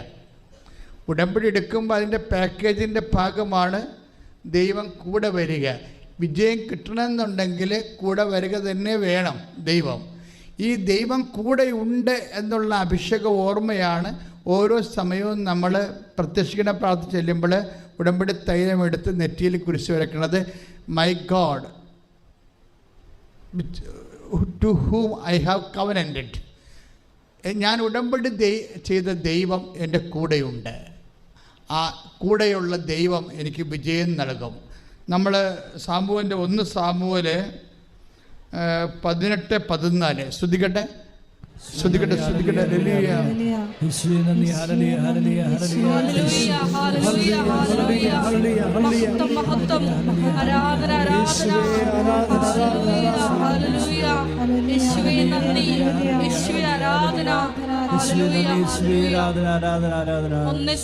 ഉടമ്പടി എടുക്കുമ്പോൾ അതിൻ്റെ പാക്കേജിൻ്റെ ഭാഗമാണ് ദൈവം കൂടെ വരിക. വിജയം കിട്ടണമെന്നുണ്ടെങ്കിൽ കൂടെ വരിക തന്നെ വേണം ദൈവം. ഈ ദൈവം കൂടെ ഉണ്ട് എന്നുള്ള അഭിഷേക ഓർമ്മയാണ് ഓരോ സമയവും നമ്മൾ പ്രത്യക്ഷിക്കണ പ്രാർത്ഥന ചെല്ലുമ്പോൾ ഉടമ്പടി തൈലം എടുത്ത് നെറ്റിയിൽ കുരിശ് വരയ്ക്കുന്നത്. My God to whom I have covenanted. ഞാൻ ഉടമ്പടി ചെയ്ത ദൈവം എൻ്റെ കൂടെയുണ്ട്. ആ കൂടെയുള്ള ദൈവം എനിക്ക് വിജയം നൽകും. നമ്മൾ സാമുവേലിൻ്റെ 1 സാമുവേൽ 18:14 ശ്രദ്ധിക്കട്ടെ.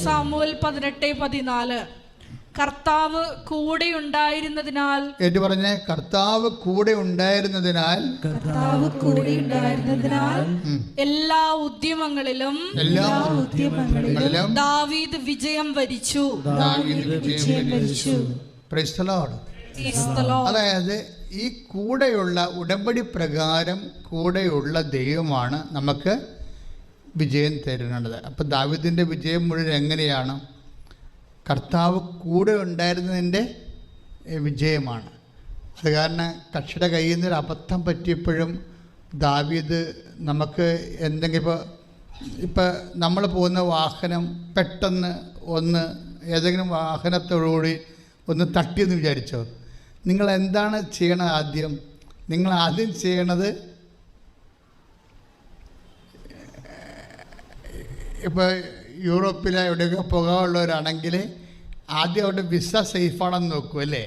സാമുവേൽ 18:14 കർത്താവ് കൂടെ ഉണ്ടായിരുന്നതിനാൽ. ഏറ്റു പറഞ്ഞേ, കർത്താവ് കൂടെ ഉണ്ടായിരുന്നതിനാൽ. എല്ലാ ഉദ്യമങ്ങളിലും ദാവീദ് വിജയം വരിച്ചു. Price the Lord. അതായത് ഈ കൂടെയുള്ള ഉടമ്പടി പ്രകാരം കൂടെയുള്ള ദൈവമാണ് നമുക്ക് വിജയം തരുന്നത്. അപ്പം ദാവീദിൻ്റെ വിജയം മുഴുവൻ എങ്ങനെയാണ്? കർത്താവ് കൂടെ ഉണ്ടായിരുന്നതിൻ്റെ വിജയമാണ്. അത് കാരണം കക്ഷിയുടെ കയ്യിൽ നിന്നൊരു അബദ്ധം പറ്റിയപ്പോഴും ദാവീദ് നമുക്ക് എന്തെങ്കിലും ഇപ്പോൾ നമ്മൾ പോകുന്ന വാഹനം പെട്ടെന്ന് ഏതെങ്കിലും വാഹനത്തോടുകൂടി ഒന്ന് തട്ടിയെന്ന് വിചാരിച്ചോ, നിങ്ങൾ എന്താണ് ചെയ്യണത്? നിങ്ങൾ ആദ്യം ചെയ്യണത്, ഇപ്പോൾ യൂറോപ്പിലെ എവിടെയൊക്കെ പോകാനുള്ളവരാണെങ്കിൽ ആദ്യം അവിടെ വിസ സേഫാണെന്ന് നോക്കൂ അല്ലേ?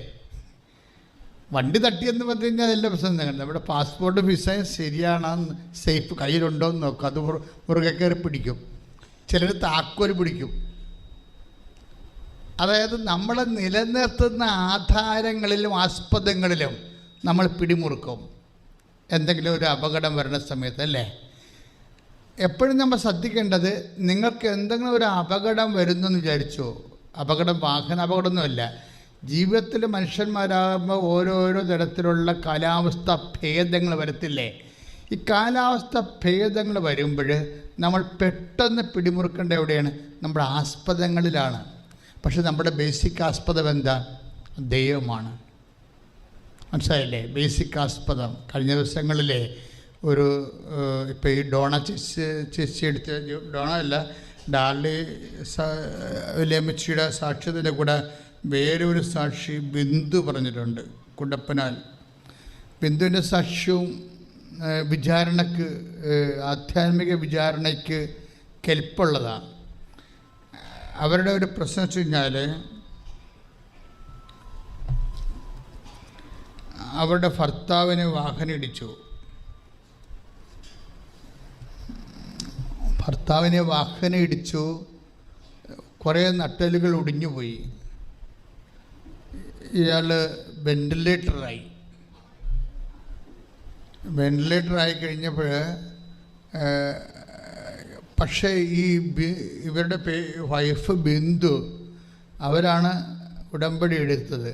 വണ്ടി തട്ടിയെന്ന് പറഞ്ഞു കഴിഞ്ഞാൽ എല്ലാ പ്രശ്നം തന്നെ. നമ്മുടെ പാസ്പോർട്ട് വിസയും ശരിയാണെന്ന് സേഫ് കയ്യിലുണ്ടോ എന്ന് നോക്കും. അത് മുറുകെ കയറി പിടിക്കും. ചിലർ താക്കോൽ പിടിക്കും. അതായത് നമ്മളെ നിലനിർത്തുന്ന ആധാരങ്ങളിലും ആസ്പദങ്ങളിലും നമ്മൾ പിടിമുറുക്കും എന്തെങ്കിലും ഒരു അപകടം വരുന്ന സമയത്ത് അല്ലേ? എപ്പോഴും നമ്മൾ ശ്രദ്ധിക്കേണ്ടത്, നിങ്ങൾക്ക് എന്തെങ്കിലും ഒരു അപകടം വരുന്നെന്ന് വിചാരിച്ചോ, വാഹന അപകടമൊന്നുമല്ല, ജീവിതത്തിൽ മനുഷ്യന്മാരാകുമ്പോൾ ഓരോരോ തരത്തിലുള്ള കാലാവസ്ഥ ഭേദങ്ങൾ വരത്തില്ലേ? ഈ കാലാവസ്ഥ ഭേദങ്ങൾ വരുമ്പോൾ നമ്മൾ പെട്ടെന്ന് പിടിമുറുക്കേണ്ട എവിടെയാണ്? നമ്മുടെ ആസ്പദങ്ങളിലാണ്. പക്ഷെ നമ്മുടെ ബേസിക് ആസ്പദം എന്താ? ദൈവമാണ്. മനസ്സിലായില്ലേ? ബേസിക് ആസ്പദം. കഴിഞ്ഞ ദിവസങ്ങളിലെ ഒരു ഇപ്പോൾ ഈ ഡോണ ചേച്ചി എടുത്ത ഡോണ അല്ല, ഡാർലി വലിയമ്മച്ചിയുടെ സാക്ഷ്യത്തിൻ്റെ കൂടെ വേറൊരു സാക്ഷി ബിന്ദു പറഞ്ഞിട്ടുണ്ട്, കുണ്ടപ്പനാൽ. ബിന്ദുവിൻ്റെ സാക്ഷ്യവും വിചാരണയ്ക്ക്, ആധ്യാത്മിക വിചാരണയ്ക്ക് കെൽപ്പുള്ളതാണ്. അവരുടെ ഒരു പ്രശ്നം വെച്ച് കഴിഞ്ഞാൽ അവരുടെ ഭർത്താവിന് വാഹനം ഇടിച്ചു. കുറേ നട്ടലുകൾ ഒടിഞ്ഞുപോയി. ഇയാൾ വെന്റിലേറ്ററായി കഴിഞ്ഞപ്പോൾ പക്ഷേ ഇവരുടെ വൈഫ് ബിന്ദു അവരാണ് ഉടമ്പടി എടുത്തത്.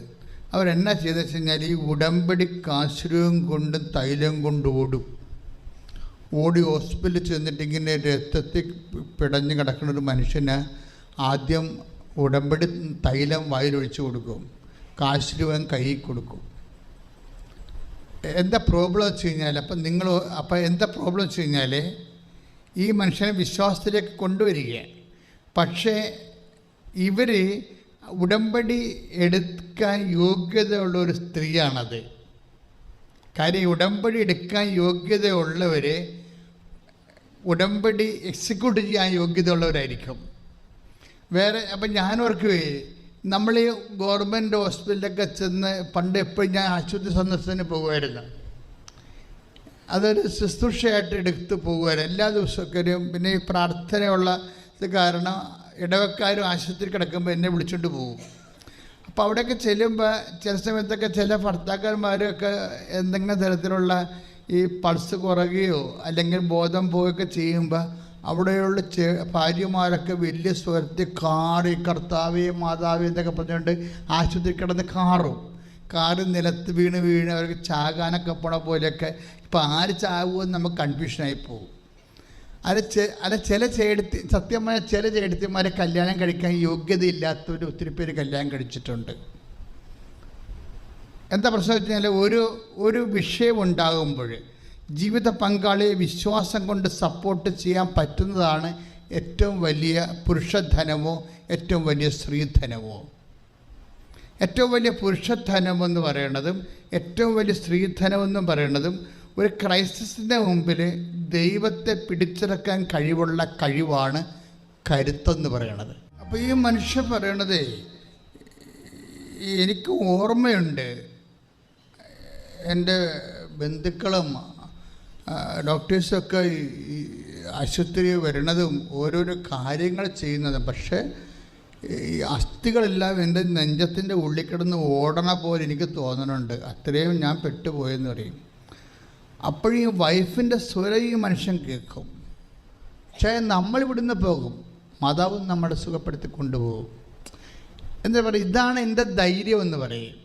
അവരെന്നാ ചെയ്തെന്ന് വെച്ച് കഴിഞ്ഞാൽ ഈ ഉടമ്പടി കാശ്രൂപം കൊണ്ടും തൈലം കൊണ്ട് ഓടി ഹോസ്പിറ്റലിൽ ചെന്നിട്ട് ഇങ്ങനെ രക്തത്തിൽ പിടഞ്ഞ് കിടക്കുന്ന ഒരു മനുഷ്യന് ആദ്യം ഉടമ്പടി തൈലം വായിലൊഴിച്ച് കൊടുക്കും, കാശ്രൂപം കയ്യിൽ കൊടുക്കും. എന്താ പ്രോബ്ലം വെച്ച് കഴിഞ്ഞാൽ എന്താ പ്രോബ്ലം വെച്ച് കഴിഞ്ഞാൽ ഈ മനുഷ്യനെ വിശ്വാസത്തിലേക്ക് കൊണ്ടുവരികയാണ്. പക്ഷേ ഇവർ ഉടമ്പടി എടുക്കാൻ യോഗ്യതയുള്ള ഒരു സ്ത്രീയാണത്. കാര്യം ഉടമ്പടി എടുക്കാൻ യോഗ്യതയുള്ളവർ ഉടമ്പടി എക്സിക്യൂട്ട് ചെയ്യാൻ യോഗ്യതയുള്ളവരായിരിക്കും. അപ്പം ഞാനോർക്കുവേ, നമ്മൾ ഈ ഗവൺമെൻറ് ഹോസ്പിറ്റലിലൊക്കെ ചെന്ന് പണ്ട് എപ്പോഴും ഞാൻ ആശുപത്രി സന്ദർശനത്തിന് പോകുമായിരുന്നു. അതൊരു ശുശ്രൂഷയായിട്ട് എടുത്ത് പോകുമായിരുന്നു എല്ലാ ദിവസമൊക്കെ. പിന്നെ ഈ പ്രാർത്ഥനയുള്ള ഇത് കാരണം ഇടവക്കാരും ആശുപത്രി കിടക്കുമ്പോൾ എന്നെ വിളിച്ചുകൊണ്ട് പോകും. അപ്പോൾ അവിടെയൊക്കെ ചെല്ലുമ്പോൾ ചില സമയത്തൊക്കെ ചില ഭർത്താക്കന്മാരൊക്കെ എന്തെങ്കിലും തരത്തിലുള്ള ഈ പൾസ് കുറയുകയോ അല്ലെങ്കിൽ ബോധം പോവുകയൊക്കെ ചെയ്യുമ്പോൾ അവിടെയുള്ള ഭാര്യമാരൊക്കെ വലിയ സ്വരത്തിൽ കാറി കർത്താവേ മാതാവേ എന്നൊക്കെ പറഞ്ഞുകൊണ്ട് ആശുപത്രി കിടന്ന് കാറ് നിലത്ത് വീണ് അവർക്ക് ചാകാനൊക്കെ പോണ പോലെയൊക്കെ. ഇപ്പോൾ ആര് ചാകുമെന്ന് നമുക്ക് കൺഫ്യൂഷനായി പോകും. ചില സത്യമായ ചില ചേട്ടത്തിമാരെ കല്യാണം കഴിക്കാൻ യോഗ്യതയില്ലാത്തവർ ഒത്തിരി പേര് കല്യാണം കഴിച്ചിട്ടുണ്ട്. എന്താ പ്രശ്നം വെച്ച് കഴിഞ്ഞാൽ ഒരു വിഷയം ഉണ്ടാകുമ്പോൾ ജീവിത പങ്കാളിയെ വിശ്വാസം കൊണ്ട് സപ്പോർട്ട് ചെയ്യാൻ പറ്റുന്നതാണ് ഏറ്റവും വലിയ പുരുഷധനമോ ഏറ്റവും വലിയ സ്ത്രീധനമോ. ഏറ്റവും വലിയ പുരുഷധനമെന്ന് പറയുന്നതും ഏറ്റവും വലിയ സ്ത്രീധനമെന്നും പറയുന്നതും ഒരു ക്രൈസിസിൻ്റെ മുമ്പിൽ ദൈവത്തെ പിടിച്ചെടുക്കാൻ കഴിവാണ് കരുത്തെന്ന് പറയണത്. അപ്പോൾ ഈ മനുഷ്യൻ പറയണത്, എനിക്ക് ഓർമ്മയുണ്ട് എൻ്റെ ബന്ധുക്കളും ഡോക്ടേഴ്സൊക്കെ ആശുപത്രി വരണതും ഓരോരോ കാര്യങ്ങൾ ചെയ്യുന്നതും, പക്ഷേ ഈ അസ്ഥികളെല്ലാം എൻ്റെ നെഞ്ചത്തിൻ്റെ ഉള്ളിൽ കിടന്ന് ഓടണ പോലെ എനിക്ക് തോന്നുന്നുണ്ട്. അത്രയും ഞാൻ പെട്ടുപോയെന്ന് പറയും. അപ്പോഴീ വൈഫിൻ്റെ സ്വരം ഈ മനുഷ്യൻ കേൾക്കും. പക്ഷേ നമ്മളിവിടുന്ന് പോകും, മാതാവ് നമ്മളെ സുഖപ്പെടുത്തി കൊണ്ടുപോകും. എന്താ പറയുക, ഇതാണ് എൻ്റെ ധൈര്യം എന്ന് പറയും.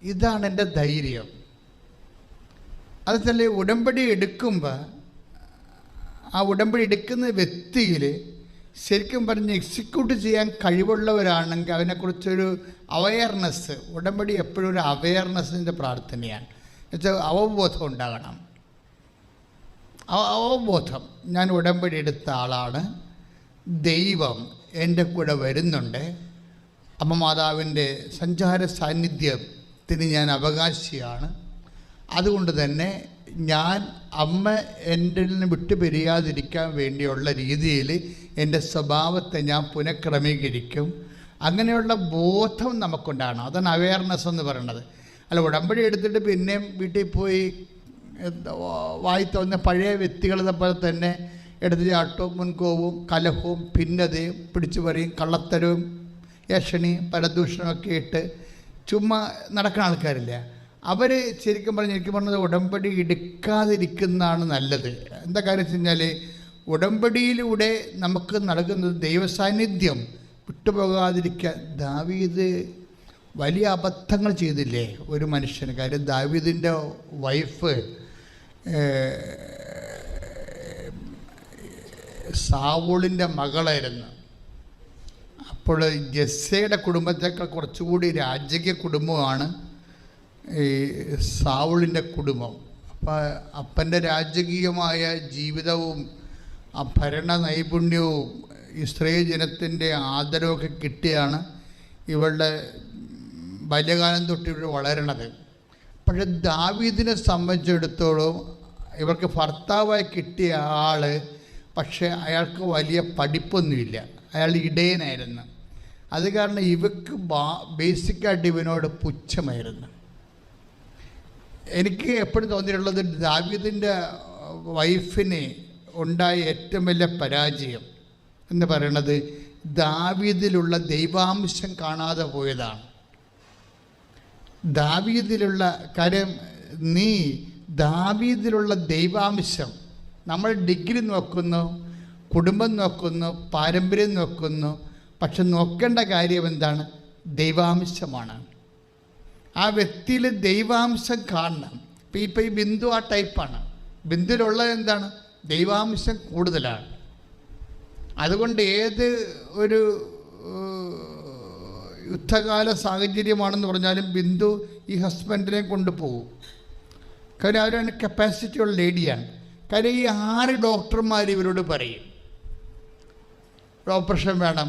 ഇതാണ് എൻ്റെ ധൈര്യം. അതുവെച്ചാൽ ഉടമ്പടി എടുക്കുമ്പോൾ ആ ഉടമ്പടി എടുക്കുന്ന വ്യക്തിയിൽ ശരിക്കും പറഞ്ഞ് എക്സിക്യൂട്ട് ചെയ്യാൻ കഴിവുള്ളവരാണെങ്കിൽ അതിനെക്കുറിച്ചൊരു അവയർനെസ്, ഉടമ്പടി എപ്പോഴും ഒരു അവയർനെസ്സിൻ്റെ പ്രാർത്ഥനയാണ്. എന്നുവെച്ചാൽ അവബോധം ഉണ്ടാകണം. അവബോധം, ഞാൻ ഉടമ്പടി എടുത്ത ആളാണ്, ദൈവം എൻ്റെ കൂടെ വരുന്നുണ്ട്, അമ്മ മാതാവിൻ്റെ സഞ്ചാര സാന്നിധ്യത്തിന് ഞാൻ അവകാശിയാണ്. അതുകൊണ്ട് തന്നെ ഞാൻ അമ്മ എൻ്റെ നിന്ന് വിട്ടുപിരിയാതിരിക്കാൻ വേണ്ടിയുള്ള രീതിയിൽ എൻ്റെ സ്വഭാവത്തെ ഞാൻ പുനഃക്രമീകരിക്കും. അങ്ങനെയുള്ള ബോധം നമുക്കുണ്ടാകണം. അതാണ് അവയർനെസ് എന്ന് പറയുന്നത്. അല്ല ഉടമ്പടി എടുത്തിട്ട് പിന്നെയും വീട്ടിൽ പോയി വായി തോന്നുന്ന പഴയ വ്യക്തികളെ പോലെ തന്നെ എടുത്ത് ചാട്ടവും മുൻകോവും കലഹവും ഭിന്നതയും പിടിച്ചുപറിയും കള്ളത്തരവും യക്ഷണിയും പരദൂഷണമൊക്കെ ഇട്ട് ചുമ്മാ നടക്കുന്ന ആൾക്കാരില്ല. അവർ ശരിക്കും പറഞ്ഞത് ഉടമ്പടി എടുക്കാതിരിക്കുന്നതാണ് നല്ലത്. എന്താ കാര്യം വെച്ച് കഴിഞ്ഞാൽ ഉടമ്പടിയിലൂടെ നമുക്ക് നൽകുന്നത് ദൈവസാന്നിധ്യം വിട്ടുപോകാതിരിക്കാൻ. ദാവീദ് വലിയ അബദ്ധങ്ങൾ ചെയ്തില്ലേ ഒരു മനുഷ്യന്. കാര്യം ദാവീദിൻ്റെ വൈഫ് സാവൂളിൻ്റെ മകളായിരുന്നു. അപ്പോൾ ജെസ്സയുടെ കുടുംബത്തേക്കാൾ കുറച്ചുകൂടി രാജകീയ കുടുംബമാണ് ഈ സാവൂളിൻ്റെ കുടുംബം. അപ്പോൾ അപ്പൻ്റെ രാജകീയമായ ജീവിതവും ആ ഭരണ നൈപുണ്യവും ഇസ്രായേൽ ജനത്തിൻ്റെ ആദരവൊക്കെ കിട്ടിയാണ് ഇവളുടെ ബാല്യകാലം തൊട്ട് ഇവർ വളരണത്. പക്ഷേ ദാവീദിനെ സംബന്ധിച്ചിടത്തോളം ഇവർക്ക് ഭർത്താവായി കിട്ടിയ ആൾ പക്ഷേ അയാൾക്ക് വലിയ പഠിപ്പൊന്നുമില്ല, അയാൾ ഇടയനായിരുന്നു. അത് കാരണം ഇവക്ക് ബേസിക്കായിട്ട് ഇവനോട് പുച്ഛമായിരുന്നു. എനിക്ക് എപ്പോഴും തോന്നിയിട്ടുള്ളത് ദാവീദിൻ്റെ വൈഫിന് ഉണ്ടായ ഏറ്റവും വലിയ പരാജയം എന്ന് പറയുന്നത് ദാവീദിലുള്ള ദൈവാംശം കാണാതെ പോയതാണ്. ദാവീദിലുള്ള കാര്യം, നീ ദാവീദിലുള്ള ദൈവാംശം, നമ്മൾ ഡിഗ്രി നോക്കുന്നു, കുടുംബം നോക്കുന്നു, പാരമ്പര്യം നോക്കുന്നു, പക്ഷെ നോക്കേണ്ട കാര്യം എന്താണ്? ദൈവാംശമാണ്. ആ വ്യക്തിയിൽ ദൈവാംശം കാണണം. ഇപ്പം ഈ ബിന്ദു ആ ടൈപ്പാണ്. ബിന്ദുവിലുള്ളത് എന്താണ്? ദൈവാംശം കൂടുതലാണ്. അതുകൊണ്ട് ഏത് ഒരു യുദ്ധകാല സാഹചര്യമാണെന്ന് പറഞ്ഞാലും ബിന്ദു ഈ ഹസ്ബൻഡിനെ കൊണ്ടുപോകും. കാര്യം അവരാണ് കപ്പാസിറ്റിയുള്ള ലേഡിയാണ്. കാര്യം ഈ 6 ഡോക്ടർമാർ ഇവരോട് പറയും ഓപ്പറേഷൻ വേണം.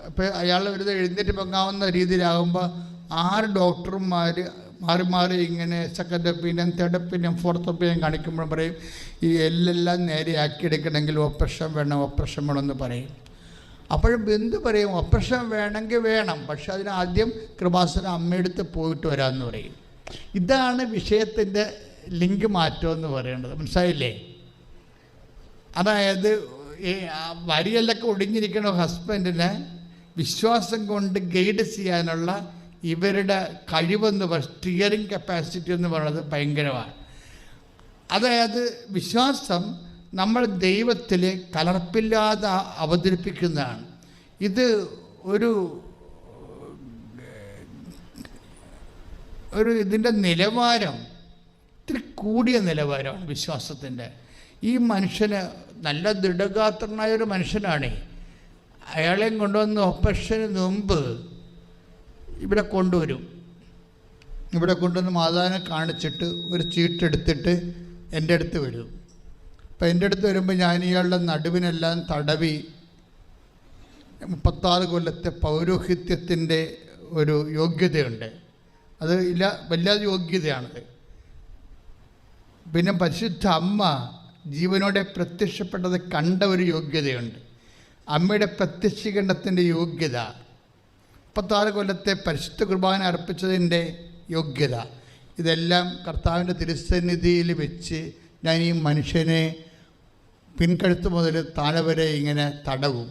ഇപ്പോൾ അയാൾ ഒരു എഴുന്നേറ്റ് പൊങ്ങാവുന്ന രീതിയിലാകുമ്പോൾ 6 ഡോക്ടർമാർ മാറി മാറി ഇങ്ങനെ second opinion, third opinion, fourth opinion കാണിക്കുമ്പോൾ പറയും ഈ എല്ലാം നേരെയാക്കിയെടുക്കണമെങ്കിൽ ഓപ്പറേഷൻ വേണം, ഓപ്പറേഷൻ വേണമെന്ന് പറയും. അപ്പോഴും ബിന്ദു പറയും ഓപ്പറേഷൻ വേണമെങ്കിൽ വേണം, പക്ഷെ അതിനാദ്യം കൃപാസന അമ്മയെടുത്ത് പോയിട്ട് വരാമെന്ന് പറയും. ഇതാണ് വിഷയത്തിൻ്റെ ലിങ്ക് മാറ്റം എന്ന് പറയേണ്ടത്. മനസ്സിലായില്ലേ? അതായത് ഈ വരികളിലൊക്കെ ഒടിഞ്ഞിരിക്കുന്ന ഹസ്ബൻഡിനെ വിശ്വാസം കൊണ്ട് ഗൈഡ് ചെയ്യാനുള്ള ഇവരുടെ കഴിവെന്ന് സ്റ്റിയറിംഗ് കപ്പാസിറ്റി എന്ന് പറയുന്നത് ഭയങ്കരമാണ്. അതായത് വിശ്വാസം നമ്മൾ ദൈവത്തിൽ കലർപ്പില്ലാതെ അവതരിപ്പിക്കുന്നതാണ്. ഇത് ഒരു ഇതിൻ്റെ നിലവാരം ഇത്തിരി കൂടിയ നിലവാരമാണ് വിശ്വാസത്തിൻ്റെ. ഈ മനുഷ്യന് നല്ല ദൃഢഗാത്രനായൊരു മനുഷ്യനാണ്. അയാളെയും കൊണ്ടുവന്ന് ഓപ്പറേഷന് മുമ്പ് ഇവിടെ കൊണ്ടുവരും. ഇവിടെ കൊണ്ടുവന്ന് മാതാവിനെ കാണിച്ചിട്ട് ഒരു ചീട്ടെടുത്തിട്ട് എൻ്റെ അടുത്ത് വരും. അപ്പം എൻ്റെ അടുത്ത് വരുമ്പോൾ ഞാൻ ഇയാളുടെ നടുവിനെല്ലാം തടവി 36 കൊല്ലത്തെ പൗരോഹിത്യത്തിൻ്റെ ഒരു യോഗ്യതയുണ്ട്. അത് വല്ലാതെ യോഗ്യതയാണത്. പിന്നെ പരിശുദ്ധ അമ്മ ജീവനോടെ പ്രത്യക്ഷപ്പെട്ടത് കണ്ട ഒരു യോഗ്യതയുണ്ട്. അമ്മയുടെ പ്രത്യക്ഷീകരണത്തിൻ്റെ യോഗ്യത, 36 കൊല്ലത്തെ പരിശുദ്ധ കുർബാന അർപ്പിച്ചതിൻ്റെ യോഗ്യത, ഇതെല്ലാം കർത്താവിൻ്റെ തിരുസന്നിധിയിൽ വെച്ച് ഞാൻ ഈ മനുഷ്യനെ പിൻകഴുത്ത് മുതൽ താഴെ വരെ ഇങ്ങനെ തടവും.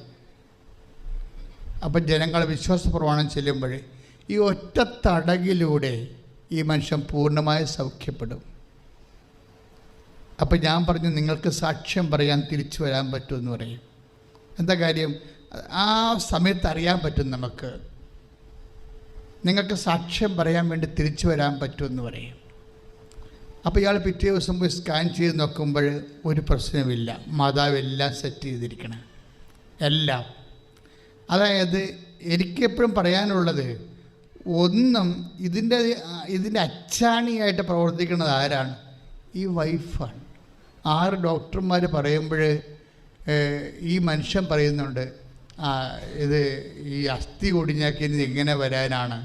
അപ്പം ജനങ്ങൾ വിശ്വാസപ്രമാണം ചെല്ലുമ്പോൾ ഈ ഒറ്റ തടകിലൂടെ ഈ മനുഷ്യൻ പൂർണ്ണമായി സൗഖ്യപ്പെടും. അപ്പം ഞാൻ പറഞ്ഞു നിങ്ങൾക്ക് സാക്ഷ്യം പറയാൻ തിരിച്ചു വരാൻ പറ്റുമെന്ന് പറയും. എന്താ കാര്യം? ആ സമയത്ത് അറിയാൻ പറ്റും നമുക്ക്, നിങ്ങൾക്ക് സാക്ഷ്യം പറയാൻ വേണ്ടി തിരിച്ചു വരാൻ പറ്റുമെന്ന് പറയും. അപ്പോൾ ഇയാൾ പിറ്റേ ദിവസം പോയി സ്കാൻ ചെയ്ത് നോക്കുമ്പോൾ ഒരു പ്രശ്നമില്ല, മാതാവ് എല്ലാം സെറ്റ് ചെയ്തിരിക്കണം, എല്ലാം. അതായത് എനിക്കെപ്പോഴും പറയാനുള്ളത്, ഒന്നും ഇതിൻ്റെ അച്ചാണിയായിട്ട് പ്രവർത്തിക്കുന്നത് ആരാണ്? ഈ വൈഫാണ്. 6 ഡോക്ടർമാർ പറയുമ്പോൾ ഈ മനുഷ്യൻ പറയുന്നുണ്ട്, ഇത് ഈ അസ്ഥി ഒടിഞ്ഞാക്കി ഇനി എങ്ങനെ വരാനാണ്?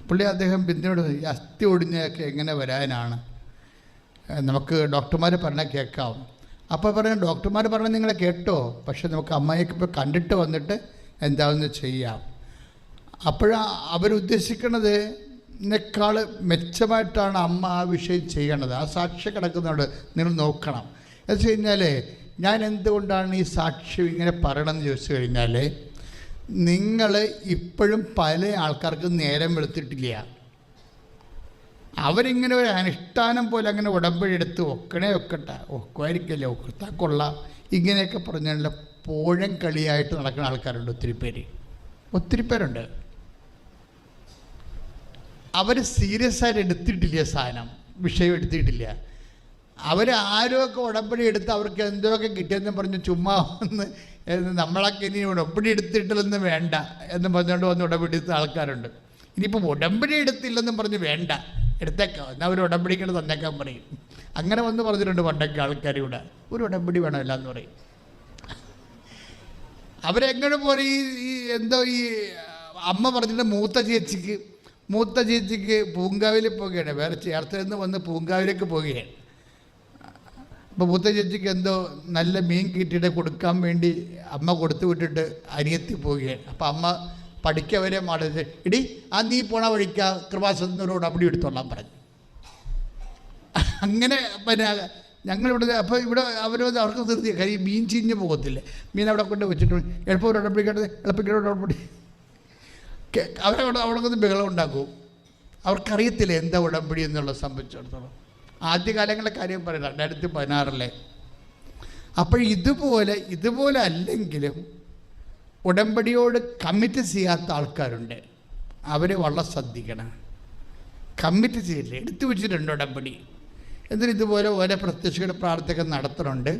പുള്ളി അദ്ദേഹം ബിന്ദുനോട് ഈ അസ്ഥി ഒടിഞ്ഞാക്കി എങ്ങനെ വരാനാണ്? നമുക്ക് ഡോക്ടർമാർ പറഞ്ഞാൽ കേൾക്കാം. അപ്പോൾ പറയാം ഡോക്ടർമാർ പറഞ്ഞാൽ നിങ്ങളെ കേട്ടോ, പക്ഷെ നമുക്ക് അമ്മയൊക്കെ ഇപ്പോൾ കണ്ടിട്ട് വന്നിട്ട് എന്താണെന്ന് ചെയ്യാം. അവരുദ്ദേശിക്കുന്നത് ിനേക്കാൾ മെച്ചമായിട്ടാണ് അമ്മ ആ വിഷയം ചെയ്യണത്. ആ സാക്ഷ്യം കിടക്കുന്നുണ്ട്, നിങ്ങൾ നോക്കണം. എന്ന് വെച്ച് കഴിഞ്ഞാൽ ഞാൻ എന്തുകൊണ്ടാണ് ഈ സാക്ഷ്യം ഇങ്ങനെ പറയണമെന്ന് ചോദിച്ചു കഴിഞ്ഞാൽ, നിങ്ങൾ ഇപ്പോഴും പല ആൾക്കാർക്കും നേരം വെളുത്തിട്ടില്ല. അവരിങ്ങനെ ഒരു അനുഷ്ഠാനം പോലെ അങ്ങനെ ഉടമ്പടി എടുത്ത് ഒക്കട്ടെ, ഒക്കുമായിരിക്കല്ലേ, ഒക്കത്താ കൊള്ളാം, ഇങ്ങനെയൊക്കെ പറഞ്ഞാൽ പോഴം കളിയായിട്ട് നടക്കുന്ന ആൾക്കാരുണ്ട്. ഒത്തിരി പേരുണ്ട്. അവർ സീരിയസ് ആയിട്ട് എടുത്തിട്ടില്ല, സാധനം വിഷയം എടുത്തിട്ടില്ല. ആരൊക്കെ ഉടമ്പടി എടുത്ത് അവർക്ക് എന്തൊക്കെ കിട്ടിയെന്ന് പറഞ്ഞ് ചുമ്മാ വന്ന് നമ്മളൊക്കെ ഇനി ഉടമ്പടി എടുത്തിട്ടില്ലെന്ന് വേണ്ട എന്ന് പറഞ്ഞുകൊണ്ട് വന്ന് ഉടമ്പടി എടുത്ത ആൾക്കാരുണ്ട്. ഇനിയിപ്പോൾ ഉടമ്പടി എടുത്തില്ലെന്നും പറഞ്ഞ് വേണ്ട, എടുത്തേക്കാം, എന്നാൽ അവർ ഉടമ്പടിക്കൊണ്ട് തന്നേക്കാൻ പറയും. അങ്ങനെ വന്ന് പറഞ്ഞിട്ടുണ്ട് പണ്ടൊക്കെ ആൾക്കാർ. ഇവിടെ ഒരു ഉടമ്പടി വേണമല്ല എന്ന് പറയും. അവരെങ്ങനെ പോലെ ഈ എന്തോ ഈ അമ്മ പറഞ്ഞിട്ട് മൂത്ത ചേച്ചിക്ക് പൂങ്കാവിൽ പോവുകയാണ്, വേറെ ചേർത്തലെന്ന് വന്ന് പൂങ്കാവിലേക്ക് പോവുകയാണ്. അപ്പോൾ മൂത്ത ചേച്ചിക്ക് എന്തോ നല്ല മീൻ കിട്ടിയിട്ട് കൊടുക്കാൻ വേണ്ടി അമ്മ കൊടുത്തു വിട്ടിട്ട് അനിയത്തി പോവുകയാണ്. അപ്പോൾ അമ്മ പഠിക്കവരെ മാടത് ഇടി ആ നീ പോണ വഴിക്കാ കൃപാസനോട് അവിടെ എടുത്തോളാൻ പറഞ്ഞു. അങ്ങനെ പിന്നെ ഞങ്ങളിവിടെ അപ്പോൾ ഇവിടെ അവർക്ക് നിർത്തി കാര്യം മീൻ ചീഞ്ഞ് പോകത്തില്ലേ, മീൻ അവിടെ കൊണ്ട് വെച്ചിട്ട് എളുപ്പം ഒരു ഉടമ്പടിക്കട്ടെ ഉടമ്പടി അവിടെ കൊണ്ട് ബഹളം ഉണ്ടാക്കും. അവർക്കറിയത്തില്ല എന്താ ഉടമ്പടി എന്നുള്ള സംബന്ധിച്ചിടത്തോളം. ആദ്യകാലങ്ങളിലെ കാര്യം പറയാം 2016 അപ്പോൾ ഇതുപോലെ അല്ലെങ്കിലും ഉടമ്പടിയോട് കമ്മിറ്റ് ചെയ്യാത്ത ആൾക്കാരുണ്ട്. അവർ വളരെ ശ്രദ്ധിക്കണം. കമ്മിറ്റ് ചെയ്യില്ല, എടുത്തു വെച്ചിട്ടുണ്ട് ഉടമ്പടി. എന്നിട്ട് ഇതുപോലെ ഓരോ പ്രത്യക്ഷയുടെ പ്രാർത്ഥന നടത്തുന്നുണ്ട്.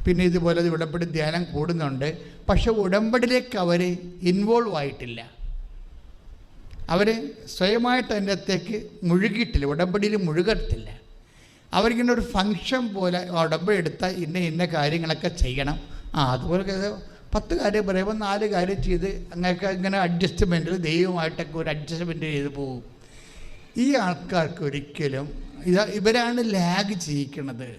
പിന്നെ ഇതുപോലെ ഉടമ്പടി ധ്യാനം കൂടുന്നുണ്ട്. പക്ഷെ ഉടമ്പടിയിലേക്ക് അവർ ഇൻവോൾവ് ആയിട്ടില്ല. അവർ സ്വയമായിട്ട് അതിൻ്റെ അകത്തേക്ക് മുഴുകിയിട്ടില്ല, ഉടമ്പടിയിൽ മുഴുകത്തില്ല. അവരിങ്ങനെ ഒരു ഫങ്ഷൻ പോലെ ഉടമ്പടി എടുത്താൽ ഇന്ന കാര്യങ്ങളൊക്കെ ചെയ്യണം. അതുപോലെ 10 കാര്യം പറയുമ്പോൾ 4 കാര്യം ചെയ്ത് അങ്ങനെയൊക്കെ ഇങ്ങനെ അഡ്ജസ്റ്റ്മെൻറ്റിൽ ദൈവമായിട്ടൊക്കെ ഒരു അഡ്ജസ്റ്റ്മെൻറ്റ് ചെയ്ത് പോകും. ഈ ആൾക്കാർക്ക് ഒരിക്കലും ഇവരാണ് ലാഗ് ചെയ്യിക്കുന്നത്.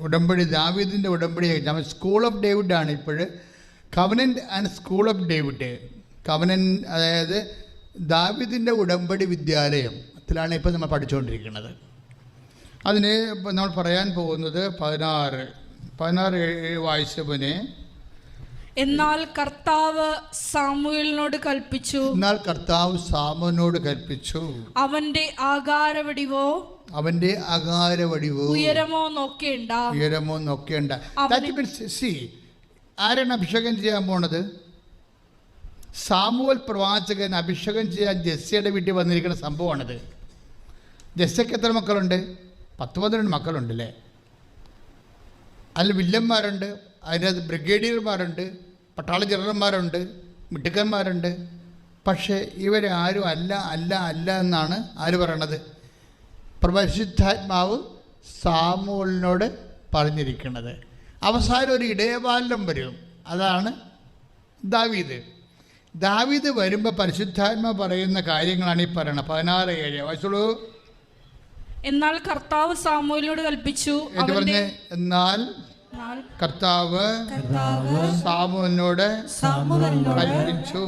ഉടമ്പടി ദാവീദിൻ്റെ ഉടമ്പടി സ്കൂൾ ഓഫ് ഡേവിഡാണ് ഇപ്പോൾ. Covenant and school of David. Covenant അതായത് ദാവീദിൻ്റെ ഉടമ്പടി വിദ്യാലയത്തിലാണ് ഇപ്പോൾ നമ്മൾ പഠിച്ചുകൊണ്ടിരിക്കുന്നത്. അതിന് ഇപ്പോൾ നമ്മൾ പറയാൻ പോകുന്നത് 16 വായിച്ചവനെ. എന്നാൽ കർത്താവ് സാമുവേലിനോട് കൽപ്പിച്ചു, അവന്റെ ആകാരവടിവോ ഉയരമോ നോക്കേണ്ട. ആരാണ് അഭിഷേകം ചെയ്യാൻ പോണത്? സാമുവേൽ പ്രവാചകൻ അഭിഷേകം ചെയ്യാൻ ജെസ്സിയുടെ വീട്ടിൽ വന്നിരിക്കുന്ന സംഭവമാണിത്. ജെസ്സിക്ക് എത്ര മക്കളുണ്ട്? 10-12 മക്കളുണ്ടല്ലേ. അതിൽ വില്ലന്മാരുണ്ട്, അതിനകത്ത് ബ്രിഗേഡിയർമാരുണ്ട്, പട്ടാള ജനറൽമാരുണ്ട്, മിടുക്കന്മാരുണ്ട്. പക്ഷേ ഇവരെ ആരും അല്ല എന്നാണ് ആര് പറയണത്? പരിശുദ്ധാത്മാവ് സാമുവേലിനോട് പറഞ്ഞിരിക്കുന്നത്. അവസാനം ഒരു ഇടയബാലൻ വരും, അതാണ് ദാവീദ് വരുമ്പോൾ പരിശുദ്ധാത്മാവ് പറയുന്ന കാര്യങ്ങളാണ് ഈ പറയണത്. 16:7 വായിച്ചോളൂ. എന്നാൽ കർത്താവ് സാമുവേലിനോട് കൽപ്പിച്ചു. എന്നാൽ കർത്താവ് സാമുവേലിനോട് കൽപ്പിച്ചു.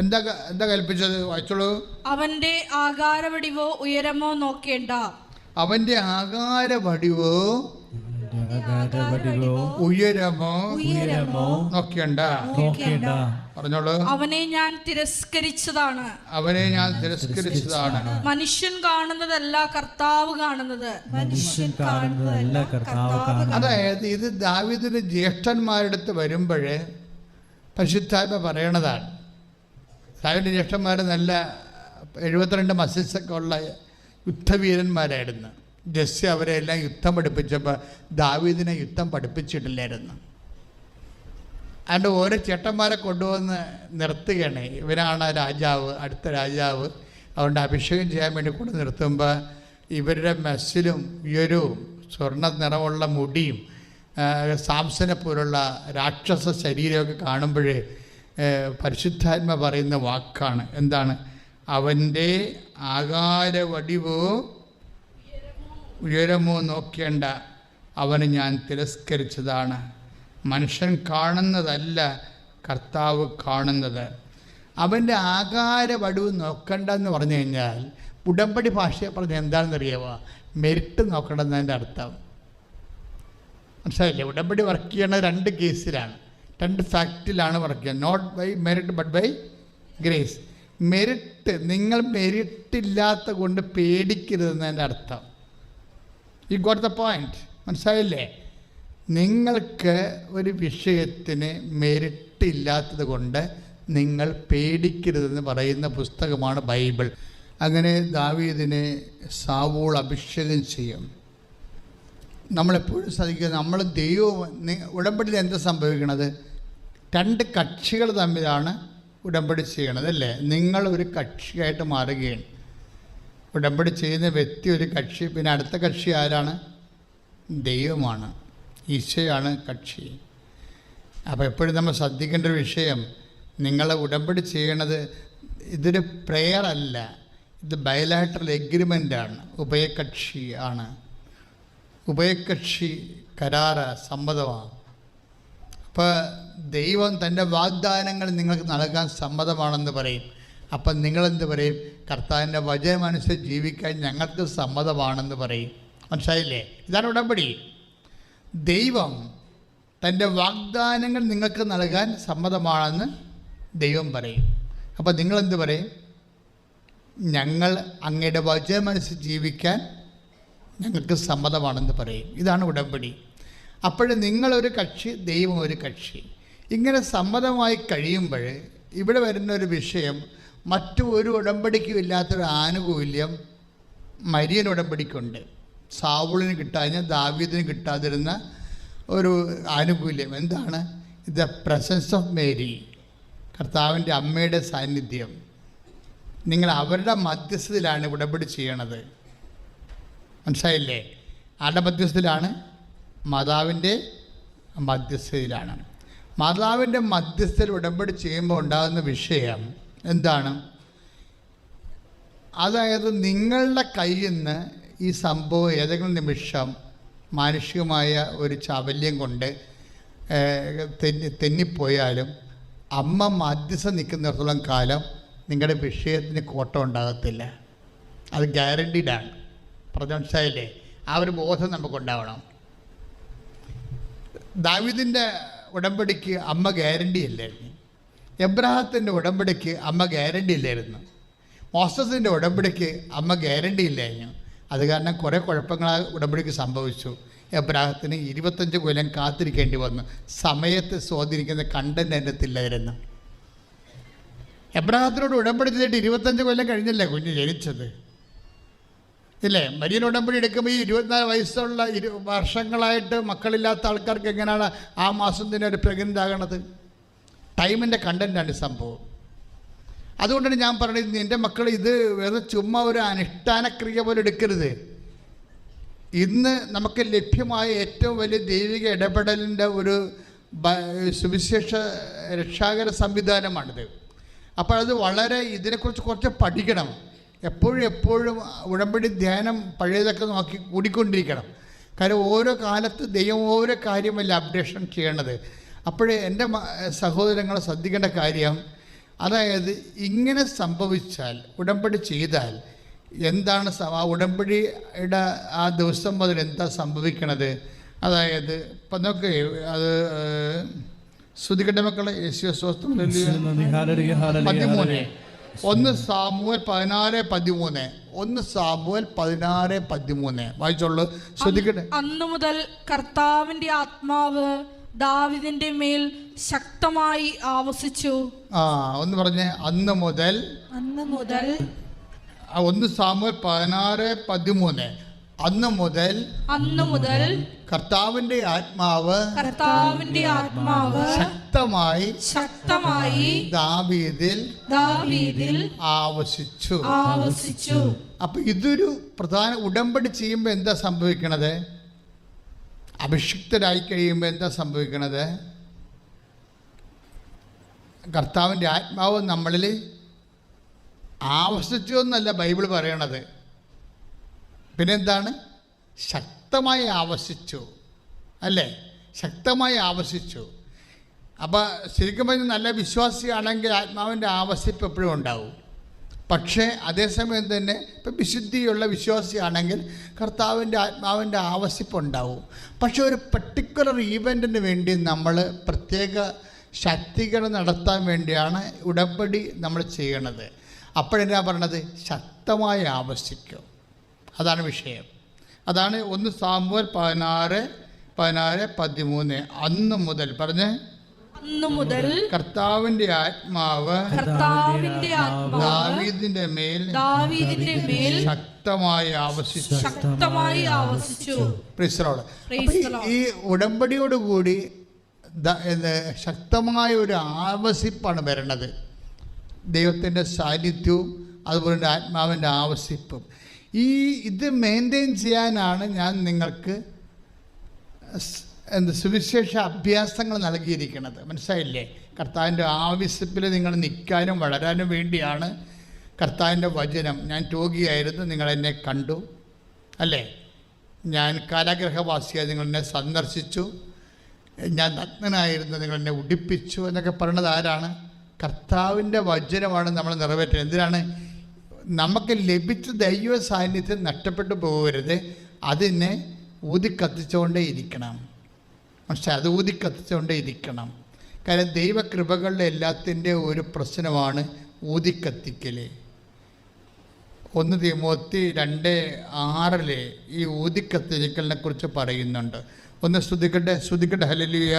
എന്താ കൽപ്പിച്ചത്? വായിച്ചോളൂ. അവന്റെ ആകാരവടിവോ ഉയരമോ നോക്കേണ്ട. അവന്റെ ആകാരവടിവോ ഉയരമോ നോക്കേണ്ട. പറഞ്ഞോളൂ. അവനെ ഞാൻ തിരസ്കരിച്ചതാണ്. മനുഷ്യൻ കാണുന്നതല്ല കർത്താവ് കാണുന്നത്. അതായത് ഇത് ദാവീദിന്റെ ജ്യേഷ്ഠന്മാരുടെ അടുത്ത് വരുമ്പോഴേ പരിശുദ്ധാത്മ പറയണതാണ്. ദാവീദിന്റെ ജ്യേഷ്ഠന്മാർ നല്ല 72 മസിൽസൊക്കെ ഉള്ള യുദ്ധവീരന്മാരായിരുന്നു. ജെസ്സി അവരെല്ലാം യുദ്ധം പഠിപ്പിച്ചപ്പോൾ ദാവീദിനെ യുദ്ധം പഠിപ്പിച്ചിട്ടില്ലായിരുന്നു. അതുകൊണ്ട് ഓരോ ചേട്ടന്മാരെ കൊണ്ടുവന്ന് നിർത്തുകയാണ്. ഇവരാണ് രാജാവ്, അടുത്ത രാജാവ്. അതുകൊണ്ട് അഭിഷേകം ചെയ്യാൻ വേണ്ടി കൊണ്ട് നിർത്തുമ്പോൾ ഇവരുടെ മെസ്സിലും ഉയരവും സ്വർണ്ണ നിറമുള്ള മുടിയും സാംസനെ പോലുള്ള രാക്ഷസ ശരീരമൊക്കെ കാണുമ്പോഴേ പരിശുദ്ധാത്മ പറയുന്ന വാക്കാണ്. എന്താണ്? അവൻ്റെ ആകാരവടിവോ ഉയരമോ നോക്കേണ്ട, അവന് ഞാൻ തിരസ്കരിച്ചതാണ്. മനുഷ്യൻ കാണുന്നതല്ല കർത്താവ് കാണുന്നത്. അവൻ്റെ ആകാരവടിവ് നോക്കണ്ടെന്ന് പറഞ്ഞു കഴിഞ്ഞാൽ ഉടമ്പടി ഭാഷയെ പറഞ്ഞാൽ എന്താണെന്നറിയാമോ? മെരിറ്റ് നോക്കണമെന്നതിൻ്റെ അർത്ഥം മനസ്സിലായില്ലേ? ഉടമ്പടി വർക്ക് ചെയ്യണത് 2 കേസിലാണ്, 2 ഫാക്റ്റിലാണ് വർക്ക് ചെയ്യുന്നത്. Not by merit but by grace. Merit, നിങ്ങൾ മെരിറ്റില്ലാത്ത കൊണ്ട് പേടിക്കരുതെന്നതിൻ്റെ അർത്ഥം. You got the point. മനസ്സിലായില്ലേ? നിങ്ങൾക്ക് ഒരു വിഷയത്തിന് മെരിറ്റ് ഇല്ലാത്തത് കൊണ്ട് നിങ്ങൾ പേടിക്കരുതെന്ന് പറയുന്ന പുസ്തകമാണ് ബൈബിൾ. അങ്ങനെ ദാവീദിനെ സാവൂൾ അഭിഷേകം ചെയ്യും. നമ്മളെപ്പോഴും ശ്രദ്ധിക്കുക, നമ്മൾ ദൈവം ഉടമ്പടിയിൽ എന്താ സംഭവിക്കണത്? 2 കക്ഷികൾ തമ്മിലാണ് ഉടമ്പടി ചെയ്യണത് അല്ലേ? നിങ്ങളൊരു കക്ഷിയായിട്ട് മാറുകയാണ്. ഉടമ്പടി ചെയ്യുന്ന വ്യക്തി ഒരു കക്ഷി, പിന്നെ അടുത്ത കക്ഷി ആരാണ്? ദൈവമാണ്, ഈശോയാണ് കക്ഷി. അപ്പോൾ എപ്പോഴും നമ്മൾ ശ്രദ്ധിക്കേണ്ട ഒരു വിഷയം, നിങ്ങൾ ഉടമ്പടി ചെയ്യണത് ഇതൊരു പ്രെയർ അല്ല, ഇത് ബയലാറ്ററൽ എഗ്രിമെൻ്റാണ്, ഉഭയകക്ഷി ആണ്. ഉഭയകക്ഷി കരാറ് സമ്മതമാണ്. അപ്പോൾ ദൈവം തൻ്റെ വാഗ്ദാനങ്ങൾ നിങ്ങൾക്ക് നൽകാൻ സമ്മതമാണെന്ന് പറയും. അപ്പം നിങ്ങളെന്ത് പറയും? കർത്താവിൻ്റെ വചനമനുസരിച്ച് ജീവിക്കാൻ ഞങ്ങൾക്ക് സമ്മതമാണെന്ന് പറയും. മനസ്സിലായില്ലേ? ഇതാണ് ഉടമ്പടി. ദൈവം തൻ്റെ വാഗ്ദാനങ്ങൾ നിങ്ങൾക്ക് നൽകാൻ സമ്മതമാണെന്ന് ദൈവം പറയും. അപ്പം നിങ്ങളെന്ത് പറയും? ഞങ്ങൾ അങ്ങയുടെ വചനമനുസരിച്ച് ജീവിക്കാൻ ഞങ്ങൾക്ക് സമ്മതമാണെന്ന് പറയും. ഇതാണ് ഉടമ്പടി. അപ്പോൾ നിങ്ങളൊരു കക്ഷി, ദൈവം ഒരു കക്ഷി. ഇങ്ങനെ സമ്മതമായി കഴിയുമ്പോൾ ഇവിടെ വരുന്ന ഒരു വിഷയം, മറ്റു ഒരു ഉടമ്പടിക്കും ഇല്ലാത്തൊരു ആനുകൂല്യം മരിയൻ ഉടമ്പടിക്കുണ്ട്. സാവൂളിന് കിട്ടാഞ്ഞ ദാവീദിന് കിട്ടാതിരുന്ന ഒരു ആനുകൂല്യം എന്താണ്? ദ പ്രസൻസ് ഓഫ് മേരി, കർത്താവിൻ്റെ അമ്മയുടെ സാന്നിധ്യം. നിങ്ങൾ അവരുടെ മധ്യസ്ഥതയിലാണ് ഉടമ്പടി ചെയ്യണത്. മനസ്സിലായില്ലേ? ആരുടെ മധ്യസ്ഥതയിലാണ്? മാതാവിൻ്റെ മധ്യസ്ഥതയിലാണ്. മാതാവിൻ്റെ മധ്യസ്ഥയിൽ ഉടമ്പടി ചെയ്യുമ്പോൾ ഉണ്ടാകുന്ന വിഷയം എന്താണ്? അതായത് നിങ്ങളുടെ കയ്യിൽ നിന്ന് ഈ സംഭവം ഏതെങ്കിലും നിമിഷം മാനുഷികമായ ഒരു ചാബല്യം കൊണ്ട് തെന്നിപ്പോയാലും അമ്മ മധ്യസ്ഥ നിൽക്കുന്നിടത്തോളം കാലം നിങ്ങളുടെ വിഷയത്തിന് കോട്ടം ഉണ്ടാകത്തില്ല. അത് ഗ്യാരണ്ടീഡാണ്. പറഞ്ഞ മനസ്സിലായില്ലേ? ആ ഒരു ബോധം നമുക്കുണ്ടാവണം. ദാവീദിൻ്റെ ഉടമ്പടിക്ക് അമ്മ ഗ്യാരണ്ടി ഇല്ലായിരുന്നു. എബ്രഹാത്തിൻ്റെ ഉടമ്പടിക്ക് അമ്മ ഗ്യാരണ്ടി ഇല്ലായിരുന്നു. മോസസിൻ്റെ ഉടമ്പടിക്ക് അമ്മ ഗ്യാരണ്ടി ഇല്ലായിരുന്നു. അത് കാരണം കുറേ കുഴപ്പങ്ങൾ ആ ഉടമ്പടിക്ക് സംഭവിച്ചു. എബ്രഹാത്തിന് 25 കൊല്ലം കാത്തിരിക്കേണ്ടി വന്നു. സമയത്ത് സ്വാധീനിക്കുന്ന കണ്ടന്റ് എൻ്റെ അടുത്തില്ലായിരുന്നു. എബ്രഹാത്തിനോട് ഉടമ്പടി ചെയ്തിട്ട് 25 കൊല്ലം കഴിഞ്ഞല്ലേ കുഞ്ഞ് ജനിച്ചത്, ഇല്ലേ? മരിയൻ ഉടമ്പടി എടുക്കുമ്പോൾ ഈ 24 വയസ്സുള്ള വർഷങ്ങളായിട്ട് മക്കളില്ലാത്ത ആൾക്കാർക്ക് എങ്ങനെയാണ് ആ മാസം തന്നെ ഒരു പ്രഗ്നൻ്റ് ആകണത്? ടൈമിൻ്റെ കണ്ടൻ്റാണ് സംഭവം. അതുകൊണ്ടാണ് ഞാൻ പറയുന്നത്, എൻ്റെ മക്കൾ ഇത് വെറുതെ ചുമ്മാ ഒരു അനുഷ്ഠാനക്രിയ പോലെ എടുക്കരുത്. ഇന്ന് നമുക്ക് ലഭ്യമായ ഏറ്റവും വലിയ ദൈവിക ഇടപെടലിൻ്റെ ഒരു സുവിശേഷ രക്ഷാകര സംവിധാനമാണിത്. അപ്പോൾ അത് വളരെ ഇതിനെക്കുറിച്ച് കുറച്ച് പഠിക്കണം. എപ്പോഴും ഉടമ്പടി ധ്യാനം പഴയതൊക്കെ നോക്കി കൂടിക്കൊണ്ടിരിക്കണം. കാരണം ഓരോ കാലത്ത് ദൈവം ഓരോ കാര്യമല്ല അപ്ഡേഷൻ ചെയ്യണത്. അപ്പോഴേ എൻ്റെ സഹോദരങ്ങളെ ശ്രദ്ധിക്കേണ്ട കാര്യം, അതായത് ഇങ്ങനെ സംഭവിച്ചാൽ, ഉടമ്പടി ചെയ്താൽ എന്താണ് ആ ഉടമ്പടിയുടെ ആ ദിവസം മുതൽ എന്താ സംഭവിക്കണത്? അതായത് ഇപ്പം നോക്ക്, അത് ശ്രുതികണ്ട മക്കളെ യേശുവേ സ്തോത്രം. 13 1 സാമുവേൽ 16:13 1 സാമുവേൽ 16:13 വായിച്ചോളൂ, ശ്രദ്ധിക്കട്ടെ. അന്നു മുതൽ കർത്താവിന്റെ ആത്മാവ് ദാവീദിന്റെ മേൽ ശക്തമായി ആവസിച്ചു. ഒന്ന് പറഞ്ഞേ, അന്ന് മുതൽ 1 സാമുവേൽ 16:13 അന്ന് മുതൽ കർത്താവിന്റെ ആത്മാവ് ശക്തമായി ദാവീദിൽ ആവസിച്ചു. അപ്പൊ ഇതൊരു പ്രധാന ഉടമ്പടി ചെയ്യുമ്പോൾ എന്താ സംഭവിക്കണത്? അഭിഷിക്തരായി കഴിയുമ്പോൾ എന്താ സംഭവിക്കണത്? കർത്താവിൻ്റെ ആത്മാവ് നമ്മളിൽ ആവസിച്ചു എന്നല്ല ബൈബിൾ പറയണത്. പിന്നെന്താണ്? ശക്തമായി ആവസിച്ചു, അല്ലേ? ശക്തമായി ആവസിച്ചു. അപ്പോൾ ശരിക്കും പറഞ്ഞാൽ നല്ല വിശ്വാസിയാണെങ്കിൽ ആത്മാവിൻ്റെ ആവസിപ്പ് എപ്പോഴും ഉണ്ടാവും. പക്ഷേ അതേസമയം തന്നെ ഇപ്പം വിശുദ്ധിയുള്ള വിശ്വാസിയാണെങ്കിൽ കർത്താവിൻ്റെ ആത്മാവിൻ്റെ ആവസിപ്പ് ഉണ്ടാവും. പക്ഷെ ഒരു പർട്ടിക്കുലർ ഈവൻറ്റിന് വേണ്ടി നമ്മൾ പ്രത്യേക ശക്തീകരണം നടത്താൻ വേണ്ടിയാണ് ഉടമ്പടി നമ്മൾ ചെയ്യണത്. അപ്പോഴെന്നാ പറയണത്? ശക്തമായി ആവസിക്കും. അതാണ് വിഷയം. അതാണ് 1 സാമുവേൽ 16:13 അന്ന് മുതൽ പറഞ്ഞ്, അന്നു മുതൽ കർത്താവിന്റെ ആത്മാവ് ദാവീദിന്റെ മേൽ ശക്തമായി ആവസിച്ചു. ഈ ഉടമ്പടിയോടുകൂടി ശക്തമായ ഒരു ആവസിപ്പാണ് വരണത്. ദൈവത്തിൻ്റെ സാന്നിധ്യവും അതുപോലെ ആത്മാവിൻ്റെ ആവസിപ്പും. ഇത് മെയിൻറ്റെയിൻ ചെയ്യാനാണ് ഞാൻ നിങ്ങൾക്ക് സുവിശേഷ അഭ്യാസങ്ങൾ നൽകിയിരിക്കുന്നത്. മനസ്സിലായില്ലേ? കർത്താവിൻ്റെ ആവശ്യത്തിൽ നിങ്ങൾ നിൽക്കാനും വളരാനും വേണ്ടിയാണ് കർത്താവിൻ്റെ വചനം. ഞാൻ രോഗിയായിരുന്നു, നിങ്ങളെന്നെ കണ്ടു, അല്ലേ? ഞാൻ കാരാഗ്രഹവാസിയായി നിങ്ങളെന്നെ സന്ദർശിച്ചു, ഞാൻ നഗ്നനായിരുന്നു, നിങ്ങളെന്നെ ഉടുപ്പിച്ചു എന്നൊക്കെ പറയുന്നത് ആരാണ്? കർത്താവിൻ്റെ വചനമാണ് നമ്മൾ നിറവേറ്റുന്നത്. എന്തിനാണ്? നമുക്ക് ലഭിച്ച ദൈവ സാന്നിധ്യം നഷ്ടപ്പെട്ടു പോകരുത്. അതിനെ ഊതിക്കത്തിച്ചുകൊണ്ടേ ഇരിക്കണം. പക്ഷെ അത് ഊതിക്കത്തിച്ചുകൊണ്ടേ ഇരിക്കണം. കാരണം ദൈവകൃപകളുടെ എല്ലാത്തിൻ്റെ ഒരു പ്രശ്നമാണ് ഊതിക്കത്തിക്കൽ. 1 തിമോത്തി 2:6 ഈ ഊതിക്കത്തിരിക്കലിനെ കുറിച്ച് പറയുന്നുണ്ട്. ഒന്ന് ശ്രദ്ധിക്കട്ടെ. ഹല്ലേലൂയ.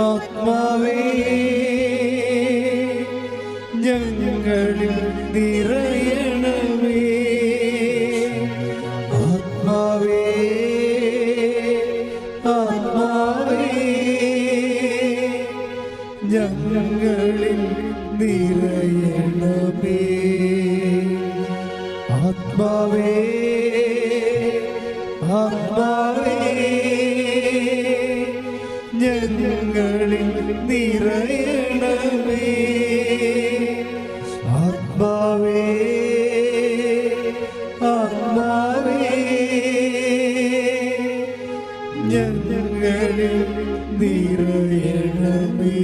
ആത്മാവേ ഞങ്ങളിൽ നിറയണമേ, ആത്മാവേ ആത്മാവേ ഞങ്ങളിൽ നിറയണമേ, ആത്മാവേ ആത്മാവേ ഞങ്ങളിൽ നിറയണമേ, ആത്മാവേ ആത്മാവേ ഞങ്ങളിൽ നിറയണമേ.